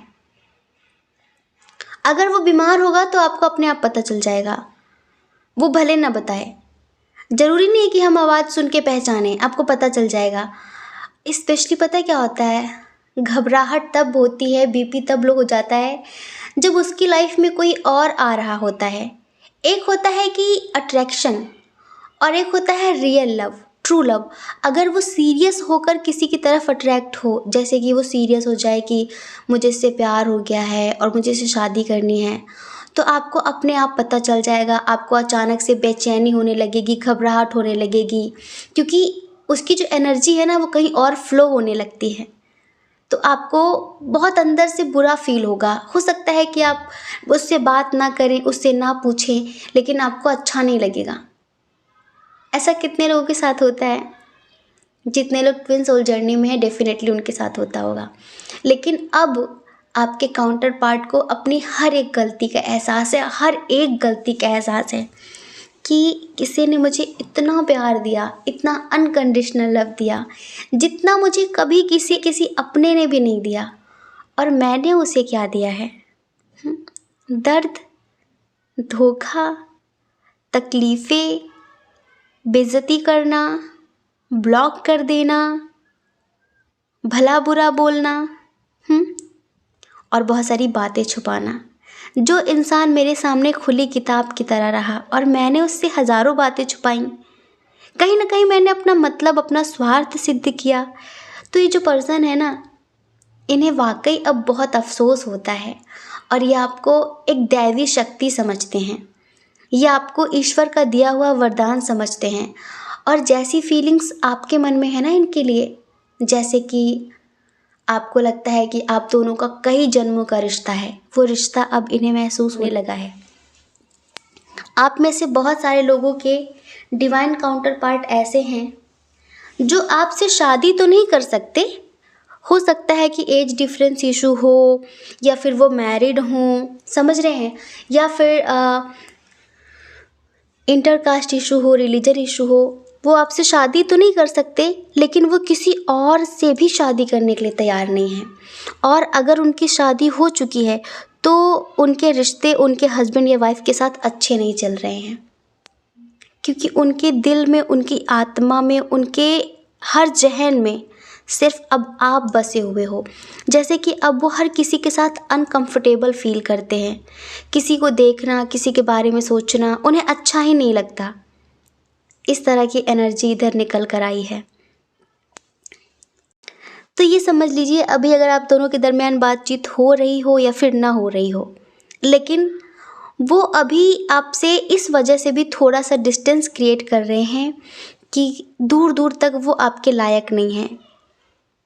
अगर वो बीमार होगा तो आपको अपने आप पता चल जाएगा, वो भले ना बताए। ज़रूरी नहीं है कि हम आवाज़ सुन के पहचानें, आपको पता चल जाएगा। स्पेशली पता है क्या होता है, घबराहट तब होती है, बीपी तब लो हो जाता है जब उसकी लाइफ में कोई और आ रहा होता है। एक होता है कि अट्रैक्शन, और एक होता है रियल लव, ट्रू लव। अगर वो सीरियस होकर किसी की तरफ अट्रैक्ट हो, जैसे कि वो सीरियस हो जाए कि मुझे इससे प्यार हो गया है और मुझे इससे शादी करनी है, तो आपको अपने आप पता चल जाएगा, आपको अचानक से बेचैनी होने लगेगी, घबराहट होने लगेगी, क्योंकि उसकी जो एनर्जी है ना वो कहीं और फ्लो होने लगती है। तो आपको बहुत अंदर से बुरा फील होगा। हो सकता है कि आप उससे बात ना करें, उससे ना पूछें, लेकिन आपको अच्छा नहीं लगेगा। ऐसा कितने लोगों के साथ होता है? जितने लोग ट्विन सोल जर्नी में है डेफिनेटली उनके साथ होता होगा। लेकिन अब आपके काउंटर पार्ट को अपनी हर एक गलती का एहसास है, हर एक गलती का एहसास है कि किसी ने मुझे इतना प्यार दिया, इतना अनकंडीशनल लव दिया, जितना मुझे कभी किसी अपने ने भी नहीं दिया। और मैंने उसे क्या दिया है? दर्द, धोखा, तकलीफ़ें, बेइज्जती करना, ब्लॉक कर देना, भला बुरा बोलना, और बहुत सारी बातें छुपाना। जो इंसान मेरे सामने खुली किताब की तरह रहा और मैंने उससे हज़ारों बातें छुपाई, कहीं ना कहीं मैंने अपना मतलब, अपना स्वार्थ सिद्ध किया। तो ये जो पर्सन है ना, इन्हें वाकई अब बहुत अफसोस होता है और ये आपको एक दैवी शक्ति समझते हैं, ये आपको ईश्वर का दिया हुआ वरदान समझते हैं। और जैसी फीलिंग्स आपके मन में है ना इनके लिए, जैसे कि आपको लगता है कि आप दोनों का कई जन्मों का रिश्ता है, वो रिश्ता अब इन्हें महसूस होने लगा है। आप में से बहुत सारे लोगों के डिवाइन काउंटर पार्ट ऐसे हैं जो आपसे शादी तो नहीं कर सकते, हो सकता है कि एज डिफरेंस इशू हो, या फिर वो मैरिड हों, समझ रहे हैं, या फिर इंटरकास्ट इशू हो, रिलीजन इशू हो। वो आपसे शादी तो नहीं कर सकते, लेकिन वो किसी और से भी शादी करने के लिए तैयार नहीं हैं। और अगर उनकी शादी हो चुकी है तो उनके रिश्ते उनके हस्बैंड या वाइफ के साथ अच्छे नहीं चल रहे हैं, क्योंकि उनके दिल में, उनकी आत्मा में, उनके हर जहन में सिर्फ अब आप बसे हुए हो। जैसे कि अब वो हर किसी के साथ अनकंफर्टेबल फील करते हैं। किसी को देखना, किसी के बारे में सोचना उन्हें अच्छा ही नहीं लगता। इस तरह की एनर्जी इधर निकल कर आई है। तो ये समझ लीजिए, अभी अगर आप दोनों के दरमियान बातचीत हो रही हो या फिर ना हो रही हो, लेकिन वो अभी आपसे इस वजह से भी थोड़ा सा डिस्टेंस क्रिएट कर रहे हैं कि दूर दूर तक वो आपके लायक नहीं हैं।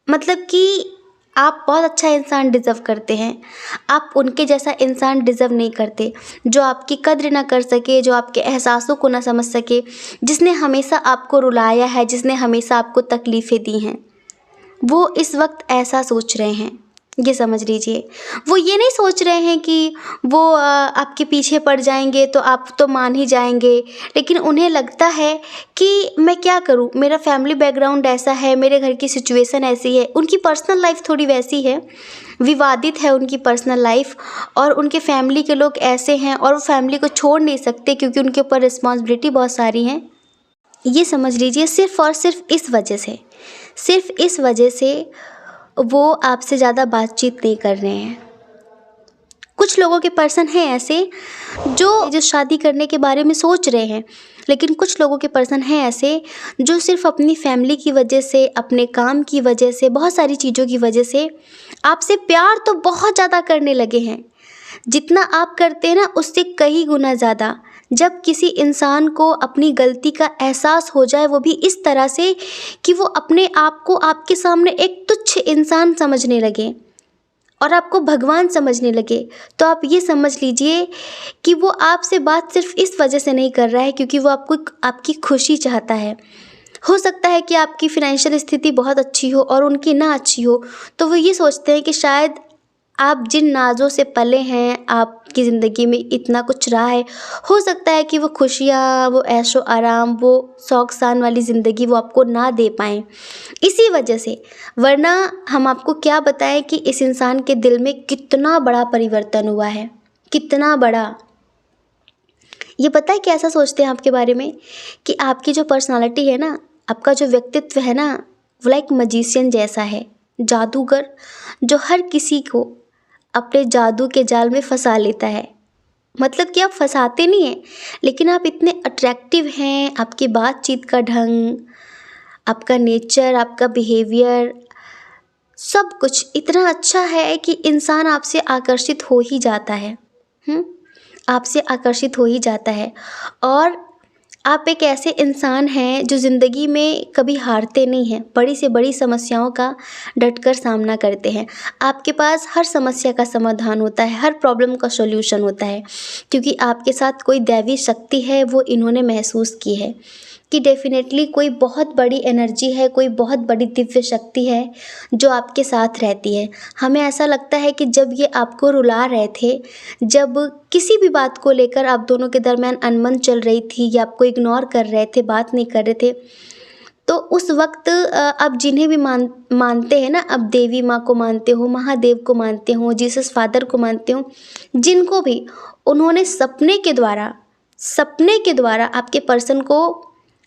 मतलब कि आप बहुत अच्छा इंसान डिज़र्व करते हैं, आप उनके जैसा इंसान डिज़र्व नहीं करते, जो आपकी कद्र ना कर सके, जो आपके एहसासों को ना समझ सके, जिसने हमेशा आपको रुलाया है, जिसने हमेशा आपको तकलीफ़ें दी हैं। वो इस वक्त ऐसा सोच रहे हैं, ये समझ लीजिए। वो ये नहीं सोच रहे हैं कि वो आपके पीछे पड़ जाएंगे तो आप तो मान ही जाएंगे, लेकिन उन्हें लगता है कि मैं क्या करूं, मेरा फैमिली बैकग्राउंड ऐसा है, मेरे घर की सिचुएशन ऐसी है। उनकी पर्सनल लाइफ थोड़ी वैसी है, विवादित है उनकी पर्सनल लाइफ, और उनके फैमिली के लोग ऐसे हैं और वो फैमिली को छोड़ नहीं सकते क्योंकि उनके ऊपर रिस्पॉन्सिबिलिटी बहुत सारी हैं। ये समझ लीजिए, सिर्फ़ और सिर्फ इस वजह से, सिर्फ इस वजह से वो आपसे ज़्यादा बातचीत नहीं कर रहे हैं। कुछ लोगों के पर्सन हैं ऐसे जो शादी करने के बारे में सोच रहे हैं, लेकिन कुछ लोगों के पर्सन हैं ऐसे जो सिर्फ अपनी फैमिली की वजह से, अपने काम की वजह से, बहुत सारी चीज़ों की वजह से आपसे प्यार तो बहुत ज़्यादा करने लगे हैं। जितना आप करते हैं ना उससे कई गुना ज़्यादा। जब किसी इंसान को अपनी गलती का एहसास हो जाए, वो भी इस तरह से कि वो अपने आप को आपके सामने एक तुच्छ इंसान समझने लगे और आपको भगवान समझने लगे, तो आप ये समझ लीजिए कि वो आपसे बात सिर्फ इस वजह से नहीं कर रहा है क्योंकि वो आपकी खुशी चाहता है। हो सकता है कि आपकी फ़ाइनेंशियल स्थिति बहुत अच्छी हो और उनकी ना अच्छी हो, तो वो ये सोचते हैं कि शायद आप जिन नाज़ों से पले हैं, आपकी ज़िंदगी में इतना कुछ रहा है, हो सकता है कि वो खुशियाँ, वो ऐशो आराम, वो शौक़-शान वाली ज़िंदगी वो आपको ना दे पाएँ, इसी वजह से। वरना हम आपको क्या बताएं कि इस इंसान के दिल में कितना बड़ा परिवर्तन हुआ है, कितना बड़ा। ये पता है कैसा सोचते हैं आपके बारे में कि आपकी जो पर्सनालिटी है ना, आपका जो व्यक्तित्व है ना, वो लाइक मजीशियन जैसा है, जादूगर जो हर किसी को अपने जादू के जाल में फंसा लेता है। मतलब कि आप फंसाते नहीं हैं, लेकिन आप इतने अट्रैक्टिव हैं, आपकी बातचीत का ढंग, आपका नेचर, आपका बिहेवियर, सब कुछ इतना अच्छा है कि इंसान आपसे आकर्षित हो ही जाता है। आपसे आकर्षित हो ही जाता है। और आप एक ऐसे इंसान हैं जो ज़िंदगी में कभी हारते नहीं हैं, बड़ी से बड़ी समस्याओं का डटकर सामना करते हैं। आपके पास हर समस्या का समाधान होता है, हर प्रॉब्लम का सॉल्यूशन होता है, क्योंकि आपके साथ कोई दैवी शक्ति है, वो इन्होंने महसूस की है कि डेफ़िनेटली कोई बहुत बड़ी एनर्जी है, कोई बहुत बड़ी दिव्य शक्ति है जो आपके साथ रहती है। हमें ऐसा लगता है कि जब ये आपको रुला रहे थे, जब किसी भी बात को लेकर आप दोनों के दरमियान अनबन चल रही थी या आपको इग्नोर कर रहे थे, बात नहीं कर रहे थे, तो उस वक्त आप जिन्हें भी मानते हैं ना, आप देवी माँ को मानते हो, महादेव को मानते हो, जीसस फादर को मानते हो, जिनको भी, उन्होंने सपने के द्वारा आपके पर्सन को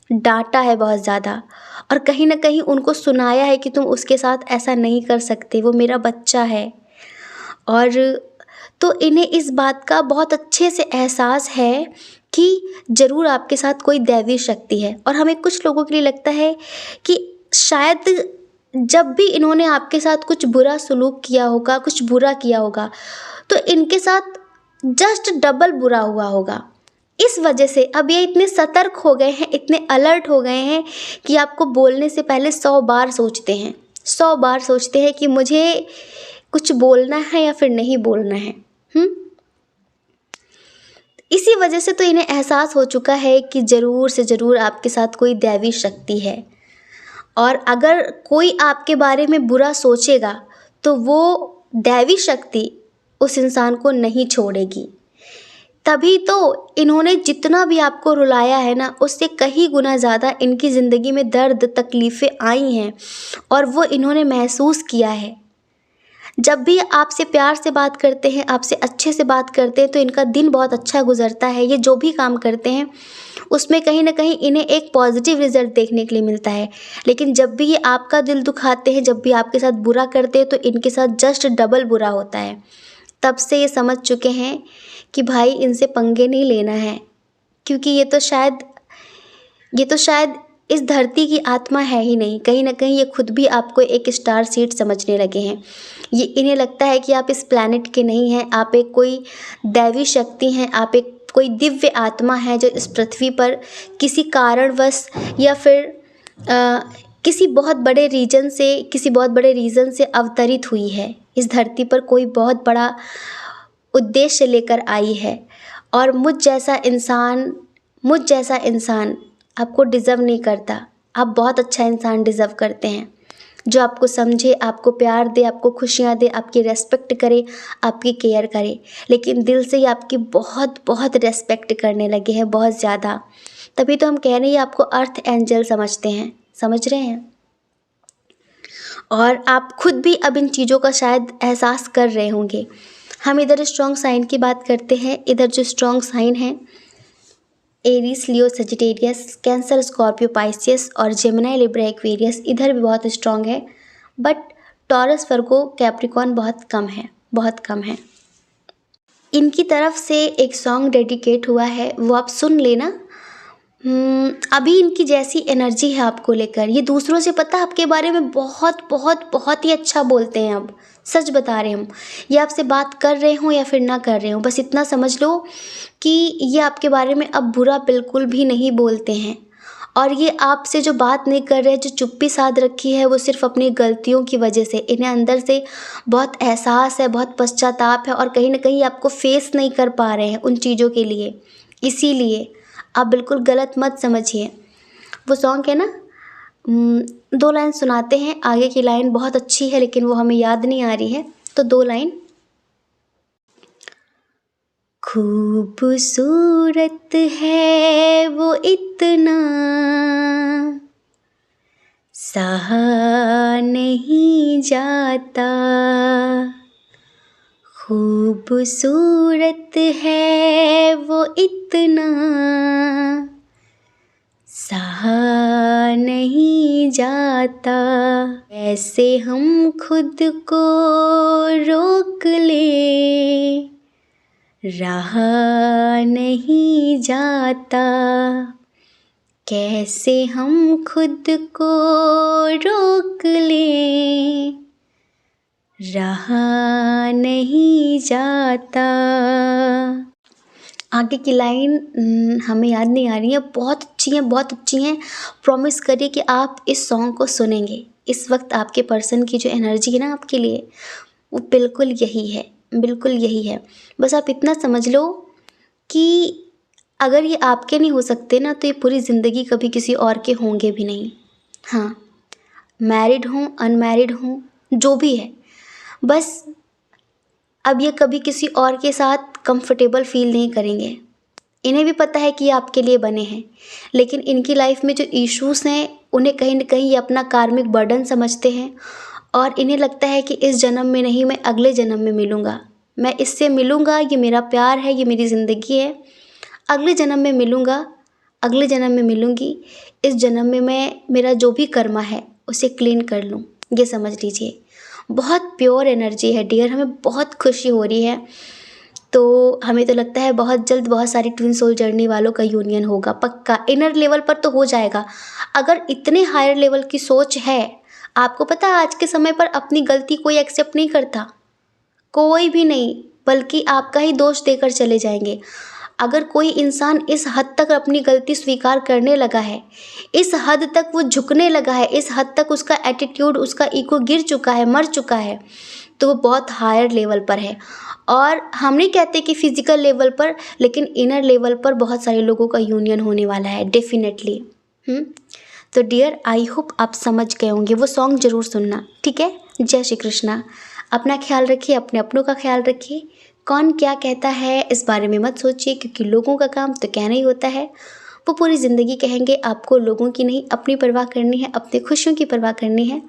डांटा है बहुत ज़्यादा, और कहीं ना कहीं उनको सुनाया है कि तुम उसके साथ ऐसा नहीं कर सकते, वो मेरा बच्चा है। और तो इन्हें इस बात का बहुत अच्छे से एहसास है कि ज़रूर आपके साथ कोई दैवी शक्ति है। और हमें कुछ लोगों के लिए लगता है कि शायद जब भी इन्होंने आपके साथ कुछ बुरा सलूक किया होगा, कुछ बुरा किया होगा, तो इनके साथ जस्ट डबल बुरा हुआ होगा। इस वजह से अब ये इतने सतर्क हो गए हैं, इतने अलर्ट हो गए हैं कि आपको बोलने से पहले 100 बार सोचते हैं, 100 बार सोचते हैं कि मुझे कुछ बोलना है या फिर नहीं बोलना है। इसी वजह से तो इन्हें एहसास हो चुका है कि ज़रूर से ज़रूर आपके साथ कोई दैवी शक्ति है। और अगर कोई आपके बारे में बुरा सोचेगा तो वो दैवी शक्ति उस इंसान को नहीं छोड़ेगी। तभी तो इन्होंने जितना भी आपको रुलाया है ना, उससे कहीं गुना ज़्यादा इनकी ज़िंदगी में दर्द तकलीफ़ें आई हैं और वो इन्होंने महसूस किया है। जब भी आपसे प्यार से बात करते हैं, आपसे अच्छे से बात करते हैं, तो इनका दिन बहुत अच्छा गुजरता है। ये जो भी काम करते हैं उसमें कहीं ना कहीं इन्हें एक पॉजिटिव रिजल्ट देखने के लिए मिलता है। लेकिन जब भी ये आपका दिल दुखाते हैं, जब भी आपके साथ बुरा करते हैं, तो इनके साथ जस्ट डबल बुरा होता है। तब से ये समझ चुके हैं कि भाई इनसे पंगे नहीं लेना है, क्योंकि ये तो शायद इस धरती की आत्मा है ही नहीं। कहीं ना कहीं ये खुद भी आपको एक स्टार सीड समझने लगे हैं। ये इन्हें लगता है कि आप इस प्लैनेट के नहीं हैं, आप एक कोई दैवी शक्ति हैं, आप एक कोई दिव्य आत्मा है जो इस पृथ्वी पर किसी कारणवश या फिर किसी बहुत बड़े रीज़न से अवतरित हुई है। इस धरती पर कोई बहुत बड़ा उद्देश्य लेकर आई है। और मुझ जैसा इंसान आपको डिज़र्व नहीं करता। आप बहुत अच्छा इंसान डिज़र्व करते हैं, जो आपको समझे, आपको प्यार दे, आपको खुशियाँ दे, आपकी रेस्पेक्ट करे, आपकी केयर करे। लेकिन दिल से ही आपकी बहुत बहुत रेस्पेक्ट करने लगे हैं, बहुत ज़्यादा। तभी तो हम कह रहे हैं आपको अर्थ एंजल समझते हैं, समझ रहे हैं। और आप खुद भी अब इन चीज़ों का शायद एहसास कर रहे होंगे। हम इधर स्ट्रॉन्ग साइन की बात करते हैं। इधर जो स्ट्रॉन्ग साइन है, एरीज, लियो, सजिटेरियस, कैंसर, स्कॉर्पियो, पाइसियस और जेमिनी, लिब्रा, एक्वेरियस इधर भी बहुत स्ट्रॉन्ग है। बट टॉरस, वर्गो, कैप्रिकॉर्न बहुत कम है। इनकी तरफ से एक सॉन्ग डेडिकेट हुआ है, वो आप सुन लेना। अभी इनकी जैसी एनर्जी है आपको लेकर। ये दूसरों से पता आपके बारे में बहुत बहुत बहुत ही अच्छा बोलते हैं। अब सच बता रहे हम, ये आपसे बात कर रहे हों या फिर ना कर रहे हों, बस इतना समझ लो कि ये आपके बारे में अब बुरा बिल्कुल भी नहीं बोलते हैं। और ये आपसे जो बात नहीं कर रहे, जो चुप्पी साध रखी है, वो सिर्फ अपनी गलतियों की वजह से। इन्हें अंदर से बहुत एहसास है, बहुत पश्चाताप है, और कहीं ना कहीं आपको फेस नहीं कर पा रहे हैं उन चीज़ों के लिए। इसीलिए आप बिल्कुल गलत मत समझिए। वो सॉन्ग है ना, 2 लाइन सुनाते हैं। आगे की लाइन बहुत अच्छी है लेकिन वो हमें याद नहीं आ रही है, तो 2 लाइन। खूबसूरत है वो इतना, सहा नहीं जाता। खूबसूरत है वो इतना, सहा नहीं जाता। ऐसे हम खुद को रोक ले, रहा नहीं जाता। कैसे हम खुद को रोक ले, रहा नहीं जाता। आगे की लाइन हमें याद नहीं आ रही है, बहुत अच्छी हैं, बहुत अच्छी हैं। प्रॉमिस करिए कि आप इस सॉन्ग को सुनेंगे। इस वक्त आपके पर्सन की जो एनर्जी है ना आपके लिए, वो बिल्कुल यही है, बिल्कुल यही है। बस आप इतना समझ लो कि अगर ये आपके नहीं हो सकते ना, तो ये पूरी ज़िंदगी कभी किसी और के होंगे भी नहीं। हाँ, मैरिड हों, अनमैरिड हों, जो भी है, बस अब ये कभी किसी और के साथ कंफर्टेबल फील नहीं करेंगे। इन्हें भी पता है कि ये आपके लिए बने हैं, लेकिन इनकी लाइफ में जो इश्यूज़ हैं, उन्हें कहीं न कहीं ये अपना कार्मिक बर्डन समझते हैं और इन्हें लगता है कि इस जन्म में नहीं, मैं अगले जन्म में मिलूँगा। मैं इससे मिलूँगा, ये मेरा प्यार है, ये मेरी ज़िंदगी है। अगले जन्म में मिलूँगा, अगले जन्म में मिलूँगी। इस जन्म में मैं मेरा जो भी कर्मा है, उसे क्लीन कर लूँ, ये समझ लीजिए। बहुत प्योर एनर्जी है डियर, हमें बहुत खुशी हो रही है। तो हमें तो लगता है बहुत जल्द बहुत सारी ट्विन सोल जर्नी वालों का यूनियन होगा, पक्का। इनर लेवल पर तो हो जाएगा। अगर इतने हायर लेवल की सोच है, आपको पता है आज के समय पर अपनी गलती कोई एक्सेप्ट नहीं करता, कोई भी नहीं, बल्कि आपका ही दोष देकर चले जाएंगे। अगर कोई इंसान इस हद तक अपनी गलती स्वीकार करने लगा है, इस हद तक वो झुकने लगा है, इस हद तक उसका एटीट्यूड, उसका ईगो गिर चुका है, मर चुका है, तो वो बहुत हायर लेवल पर है। और हम नहीं कहते कि फिजिकल लेवल पर, लेकिन इनर लेवल पर बहुत सारे लोगों का यूनियन होने वाला है डेफिनेटली। तो डियर, आई होप आप समझ गए होंगे। वो सॉन्ग ज़रूर सुनना, ठीक है। जय श्री कृष्णा। अपना ख्याल रखिए, अपने अपनों का ख्याल रखिए। कौन क्या कहता है इस बारे में मत सोचिए, क्योंकि लोगों का काम तो कहना ही होता है। वो पूरी ज़िंदगी कहेंगे, आपको लोगों की नहीं, अपनी परवाह करनी है, अपनी खुशियों की परवाह करनी है।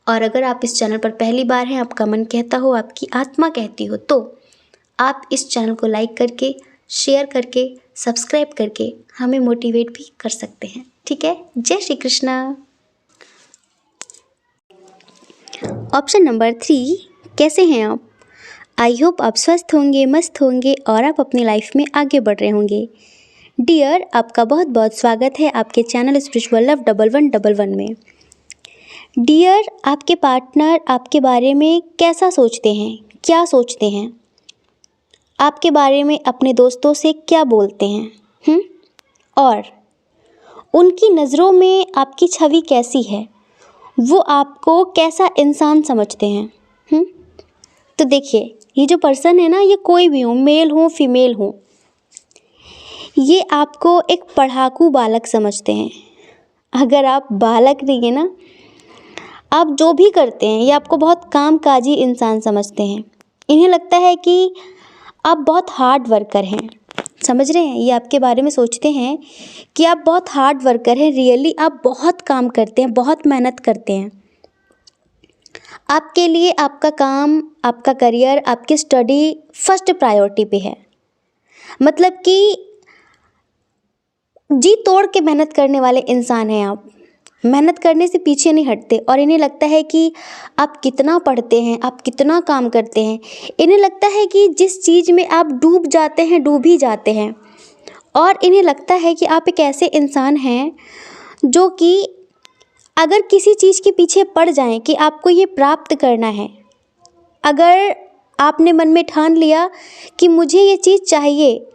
और अगर आप इस चैनल पर पहली बार हैं, आपका मन कहता हो, आपकी आत्मा कहती हो, तो आप इस चैनल को लाइक करके, शेयर करके, सब्सक्राइब करके हमें मोटिवेट भी कर सकते हैं, ठीक है। जय श्री कृष्णा। ऑप्शन नंबर 3, कैसे हैं आप? आई होप आप स्वस्थ होंगे, मस्त होंगे और आप अपनी लाइफ में आगे बढ़ रहे होंगे। डियर, आपका बहुत बहुत स्वागत है आपके चैनल स्पिरिचुअल लव 1111 में। डियर, आपके पार्टनर आपके बारे में कैसा सोचते हैं, क्या सोचते हैं? आपके बारे में अपने दोस्तों से क्या बोलते हैं? और उनकी नज़रों में आपकी छवि कैसी है? वो आपको कैसा इंसान समझते हैं? तो देखिए, ये जो पर्सन है ना, ये कोई भी हो, मेल हो फीमेल हो, ये आपको एक पढ़ाकू बालक समझते हैं। अगर आप बालक नहीं है ना, आप जो भी करते हैं, ये आपको बहुत कामकाजी इंसान समझते हैं। इन्हें लगता है कि आप बहुत हार्ड वर्कर हैं। समझ रहे हैं? ये आपके बारे में सोचते हैं कि आप बहुत हार्ड वर्कर हैं। रियली आप बहुत काम करते हैं, बहुत मेहनत करते हैं। आपके लिए आपका काम, आपका करियर, आपकी स्टडी फर्स्ट प्रायोरिटी पे है। मतलब कि जी तोड़ के मेहनत करने वाले इंसान हैं आप। मेहनत करने से पीछे नहीं हटते और इन्हें लगता है कि आप कितना पढ़ते हैं, आप कितना काम करते हैं। इन्हें लगता है कि जिस चीज़ में आप डूब जाते हैं, डूब ही जाते हैं। और इन्हें लगता है कि आप एक ऐसे इंसान हैं जो कि अगर किसी चीज़ के पीछे पड़ जाएं कि आपको ये प्राप्त करना है, अगर आपने मन में ठान लिया कि मुझे ये चीज़ चाहिए,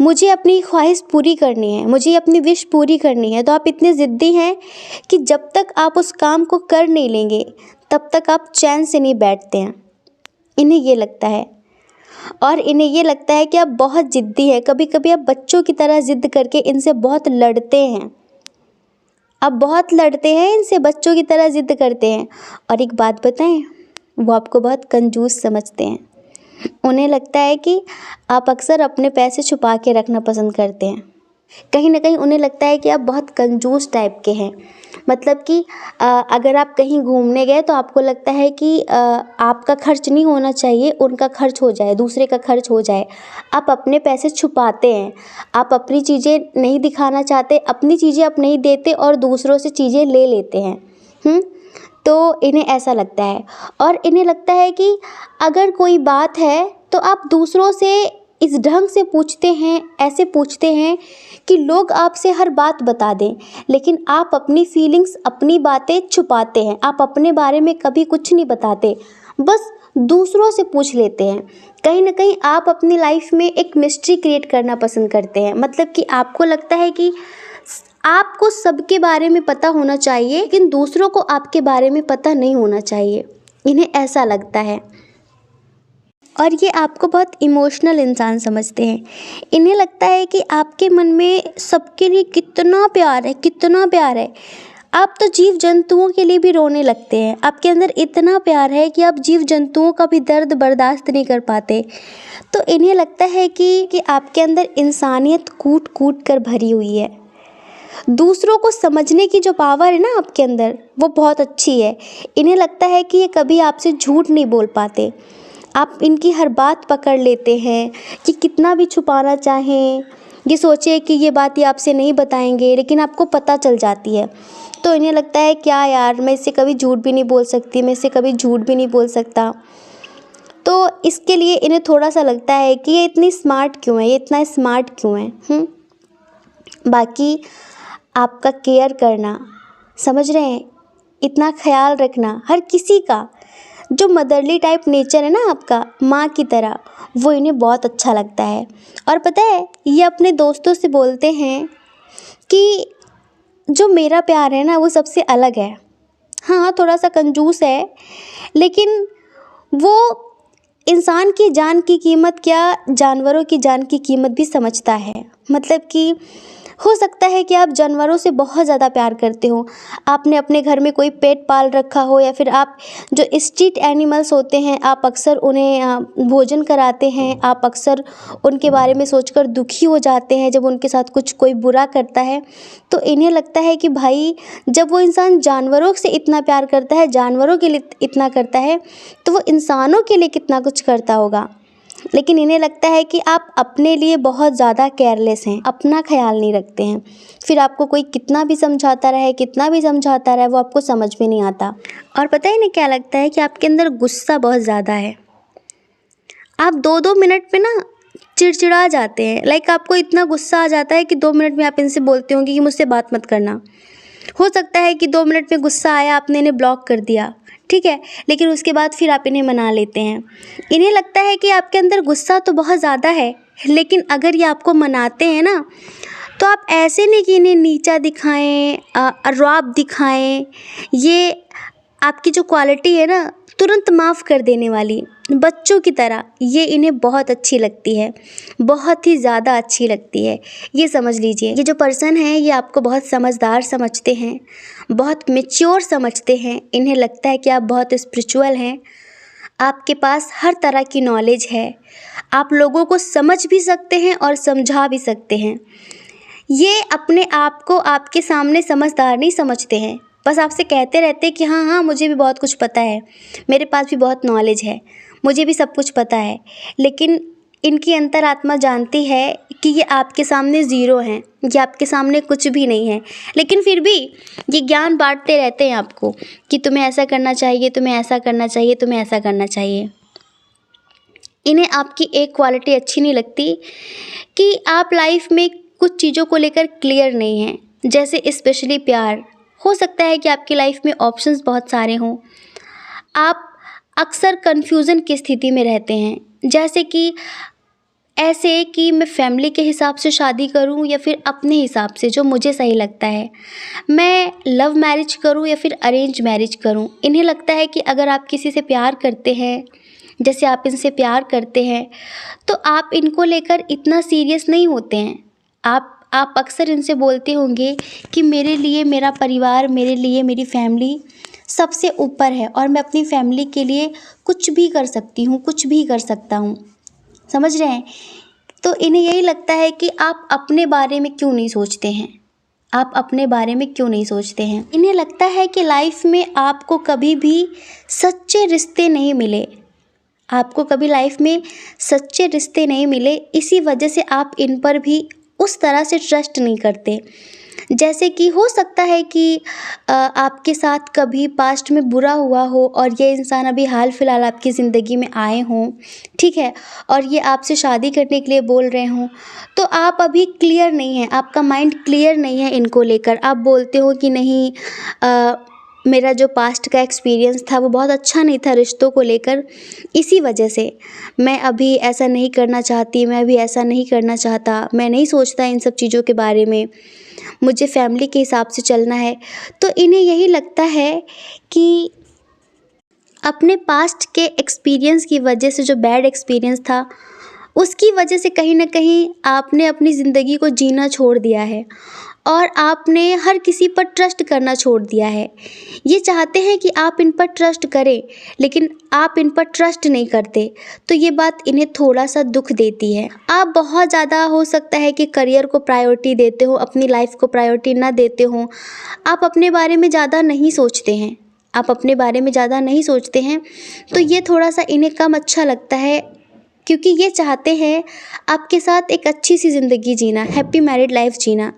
मुझे अपनी ख्वाहिश पूरी करनी है, मुझे अपनी विश पूरी करनी है, तो आप इतने ज़िद्दी हैं कि जब तक आप उस काम को कर नहीं लेंगे, तब तक आप चैन से नहीं बैठते हैं। इन्हें ये लगता है, और इन्हें ये लगता है कि आप बहुत ज़िद्दी हैं। कभी कभी आप बच्चों की तरह ज़िद्द करके इनसे बहुत लड़ते हैं। आप बहुत लड़ते हैं इनसे, बच्चों की तरह ज़िद्द करते हैं। और एक बात बताएं, वो आपको बहुत कंजूस समझते हैं। उन्हें लगता है कि आप अक्सर अपने पैसे छुपा के रखना पसंद करते हैं। कहीं ना कहीं उन्हें लगता है कि आप बहुत कंजूस टाइप के हैं। मतलब कि अगर आप कहीं घूमने गए तो आपको लगता है कि आपका खर्च नहीं होना चाहिए, उनका खर्च हो जाए, दूसरे का खर्च हो जाए। आप अपने पैसे छुपाते हैं, आप अपनी चीज़ें नहीं दिखाना चाहते, अपनी चीज़ें आप नहीं देते और दूसरों से चीज़ें ले लेते हैं। तो इन्हें ऐसा लगता है। और इन्हें लगता है कि अगर कोई बात है तो आप दूसरों से इस ढंग से पूछते हैं, ऐसे पूछते हैं कि लोग आपसे हर बात बता दें, लेकिन आप अपनी फीलिंग्स, अपनी बातें छुपाते हैं। आप अपने बारे में कभी कुछ नहीं बताते, बस दूसरों से पूछ लेते हैं। कहीं ना कहीं आप अपनी लाइफ में एक मिस्ट्री क्रिएट करना पसंद करते हैं, मतलब कि आपको लगता है कि आपको सबके बारे में पता होना चाहिए लेकिन दूसरों को आपके बारे में पता नहीं होना चाहिए, इन्हें ऐसा लगता है। और ये आपको बहुत इमोशनल इंसान समझते हैं। इन्हें लगता है कि आपके मन में सबके लिए कितना प्यार है, कितना प्यार है। आप तो जीव जंतुओं के लिए भी रोने लगते हैं। आपके अंदर इतना प्यार है कि आप जीव जंतुओं का भी दर्द बर्दाश्त नहीं कर पाते। तो इन्हें लगता है कि आपके अंदर इंसानियत कूट कूट कर भरी हुई है। दूसरों को समझने की जो पावर है ना आपके अंदर, वो बहुत अच्छी है। इन्हें लगता है कि ये कभी आपसे झूठ नहीं बोल पाते। आप इनकी हर बात पकड़ लेते हैं कि कितना भी छुपाना चाहें, ये सोचे कि ये बात ये आपसे नहीं बताएंगे, लेकिन आपको पता चल जाती है। तो इन्हें लगता है क्या यार, मैं इससे कभी झूठ भी नहीं बोल सकती, मैं इससे कभी झूठ भी नहीं बोल सकता। तो इसके लिए इन्हें थोड़ा सा लगता है कि ये इतनी स्मार्ट क्यों है, ये इतना स्मार्ट क्यों है। बाकी आपका केयर करना, समझ रहे हैं, इतना ख्याल रखना हर किसी का, जो मदरली टाइप नेचर है ना आपका, माँ की तरह, वो इन्हें बहुत अच्छा लगता है। और पता है, ये अपने दोस्तों से बोलते हैं कि जो मेरा प्यार है ना वो सबसे अलग है। हाँ, थोड़ा सा कंजूस है, लेकिन वो इंसान की जान की कीमत क्या, जानवरों की जान की कीमत भी समझता है। मतलब कि हो सकता है कि आप जानवरों से बहुत ज़्यादा प्यार करते हो, आपने अपने घर में कोई पेट पाल रखा हो, या फिर आप जो स्ट्रीट एनिमल्स होते हैं आप अक्सर उन्हें भोजन कराते हैं, आप अक्सर उनके बारे में सोचकर दुखी हो जाते हैं जब उनके साथ कुछ कोई बुरा करता है। तो इन्हें लगता है कि भाई, जब वो इंसान जानवरों से इतना प्यार करता है, जानवरों के लिए इतना करता है, तो वो इंसानों के लिए कितना कुछ करता होगा। लेकिन इन्हें लगता है कि आप अपने लिए बहुत ज़्यादा केयरलेस हैं, अपना ख्याल नहीं रखते हैं। फिर आपको कोई कितना भी समझाता रहे, कितना भी समझाता रहे, वो आपको समझ में नहीं आता। और पता है इन्हें क्या लगता है कि आपके अंदर गुस्सा बहुत ज़्यादा है। आप 2-2 मिनट पे ना चिड़चिड़ा जाते हैं। लाइक आपको इतना गुस्सा आ जाता है कि 2 मिनट में आप इनसे बोलते होंगे कि मुझसे बात मत करना। हो सकता है कि 2 मिनट में गुस्सा आया, आपने इन्हें ब्लॉक कर दिया, ठीक है, लेकिन उसके बाद फिर आप इन्हें मना लेते हैं। इन्हें लगता है कि आपके अंदर गुस्सा तो बहुत ज़्यादा है, लेकिन अगर ये आपको मनाते हैं ना, तो आप ऐसे नहीं कि इन्हें नीचा दिखाएं, रौब दिखाएं। ये आपकी जो क्वालिटी है ना, तुरंत माफ़ कर देने वाली, बच्चों की तरह, ये इन्हें बहुत अच्छी लगती है, बहुत ही ज़्यादा अच्छी लगती है। ये समझ लीजिए, ये जो पर्सन है ये आपको बहुत समझदार समझते हैं, बहुत मैच्योर समझते हैं। इन्हें लगता है कि आप बहुत स्पिरिचुअल हैं, आपके पास हर तरह की नॉलेज है, आप लोगों को समझ भी सकते हैं और समझा भी सकते हैं। ये अपने आप को आपके सामने समझदार नहीं समझते हैं, बस आपसे कहते रहते हैं कि हाँ हाँ मुझे भी बहुत कुछ पता है, मेरे पास भी बहुत नॉलेज है, मुझे भी सब कुछ पता है। लेकिन इनकी अंतरात्मा जानती है कि ये आपके सामने ज़ीरो हैं, ये आपके सामने कुछ भी नहीं है। लेकिन फिर भी ये ज्ञान बांटते रहते हैं आपको कि तुम्हें ऐसा करना चाहिए, तुम्हें ऐसा करना चाहिए, तुम्हें ऐसा करना चाहिए। इन्हें आपकी एक क्वालिटी अच्छी नहीं लगती कि आप लाइफ में कुछ चीज़ों को लेकर क्लियर नहीं हैं, जैसे स्पेशली प्यार। हो सकता है कि आपकी लाइफ में ऑप्शंस बहुत सारे हों, आप अक्सर कन्फ्यूज़न की स्थिति में रहते हैं, जैसे कि ऐसे कि मैं फैमिली के हिसाब से शादी करूं या फिर अपने हिसाब से जो मुझे सही लगता है, मैं लव मैरिज करूं या फिर अरेंज मैरिज करूं। इन्हें लगता है कि अगर आप किसी से प्यार करते हैं, जैसे आप इनसे प्यार करते हैं, तो आप इनको लेकर इतना सीरियस नहीं होते हैं। आप अक्सर इनसे बोलते होंगे कि मेरे लिए मेरा परिवार, मेरे लिए मेरी फैमिली सबसे ऊपर है और मैं अपनी फैमिली के लिए कुछ भी कर सकती हूँ, कुछ भी कर सकता हूँ। समझ रहे हैं? तो इन्हें यही लगता है कि आप अपने बारे में क्यों नहीं सोचते हैं, आप अपने बारे में क्यों नहीं सोचते हैं। इन्हें लगता है कि लाइफ में आपको कभी भी सच्चे रिश्ते नहीं मिले, आपको कभी लाइफ में सच्चे रिश्ते नहीं मिले, इसी वजह से आप इन पर भी उस तरह से ट्रस्ट नहीं करते। जैसे कि हो सकता है कि आपके साथ कभी पास्ट में बुरा हुआ हो और ये इंसान अभी हाल फिलहाल आपकी ज़िंदगी में आए हों, ठीक है, और ये आपसे शादी करने के लिए बोल रहे हों, तो आप अभी क्लियर नहीं हैं, आपका माइंड क्लियर नहीं है इनको लेकर। आप बोलते हो कि नहीं, मेरा जो पास्ट का एक्सपीरियंस था वो बहुत अच्छा नहीं था रिश्तों को लेकर। इसी वजह से मैं अभी ऐसा नहीं करना चाहती, मैं अभी ऐसा नहीं करना चाहता, मैं नहीं सोचता इन सब चीज़ों के बारे में, मुझे फैमिली के हिसाब से चलना है। तो इन्हें यही लगता है कि अपने पास्ट के एक्सपीरियंस की वजह से, जो बैड एक्सपीरियंस था उसकी वजह से कहीं न कहीं आपने अपनी ज़िंदगी को जीना छोड़ दिया है और आपने हर किसी पर ट्रस्ट करना छोड़ दिया है। ये चाहते हैं कि आप इन पर ट्रस्ट करें, लेकिन आप इन पर ट्रस्ट नहीं करते, तो ये बात इन्हें थोड़ा-सा दुःख देती है। आप बहुत ज़्यादा हो सकता है कि करियर को प्रायोरिटी देते हो, अपनी लाइफ़ को प्रायोरिटी ना देते हो। आप अपने बारे में ज़्यादा नहीं सोचते हैं, आप अपने बारे में ज़्यादा नहीं सोचते हैं, तो ये थोड़ा-सा इन्हें कम अच्छा लगता है, क्योंकि ये चाहते हैं आपके साथ एक अच्छी सी ज़िंदगी जीना, हैप्पी मैरिड लाइफ जीना।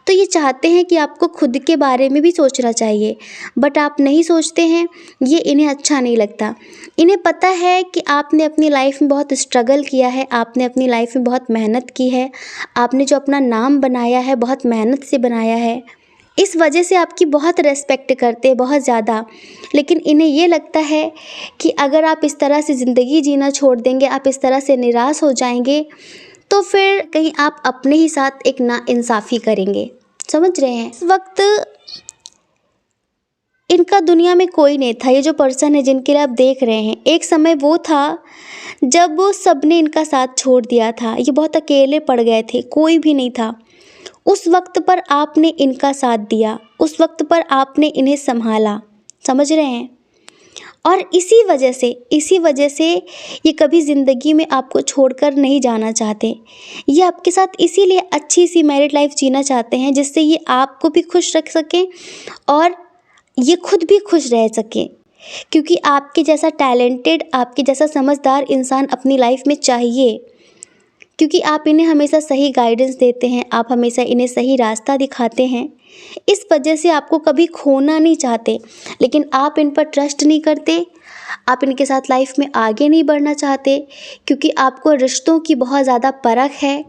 तो ये चाहते हैं कि आपको खुद के बारे में भी सोचना चाहिए, बट आप नहीं सोचते हैं, ये इन्हें अच्छा नहीं लगता। इन्हें पता है कि आपने अपनी लाइफ में बहुत स्ट्रगल किया है, आपने अपनी लाइफ में बहुत मेहनत की है, आपने जो अपना नाम बनाया है बहुत मेहनत से बनाया है। इस वजह से आपकी बहुत रिस्पेक्ट करते हैं, बहुत ज़्यादा। लेकिन इन्हें ये लगता है कि अगर आप इस तरह से ज़िंदगी जीना छोड़ देंगे, आप इस तरह से निराश हो जाएंगे, तो फिर कहीं आप अपने ही साथ एक नाइंसाफ़ी करेंगे। समझ रहे हैं? इस वक्त इनका दुनिया में कोई नहीं था। ये जो पर्सन है जिनके लिए आप देख रहे हैं, एक समय वो था जब सबने इनका साथ छोड़ दिया था। ये बहुत अकेले पड़ गए थे, कोई भी नहीं था। उस वक्त पर आपने इनका साथ दिया, उस वक्त पर आपने इन्हें संभाला। समझ रहे हैं? और इसी वजह से ये कभी ज़िंदगी में आपको छोड़कर नहीं जाना चाहते। ये आपके साथ इसीलिए अच्छी सी मैरिड लाइफ जीना चाहते हैं, जिससे ये आपको भी खुश रख सकें और ये खुद भी खुश रह सकें। क्योंकि आपके जैसा टैलेंटेड, आपके जैसा समझदार इंसान अपनी लाइफ में चाहिए। क्योंकि आप इन्हें हमेशा सही गाइडेंस देते हैं, आप हमेशा इन्हें सही रास्ता दिखाते हैं। इस वजह से आपको कभी खोना नहीं चाहते, लेकिन आप इन पर ट्रस्ट नहीं करते, आप इनके साथ लाइफ में आगे नहीं बढ़ना चाहते, क्योंकि आपको रिश्तों की बहुत ज़्यादा परख है।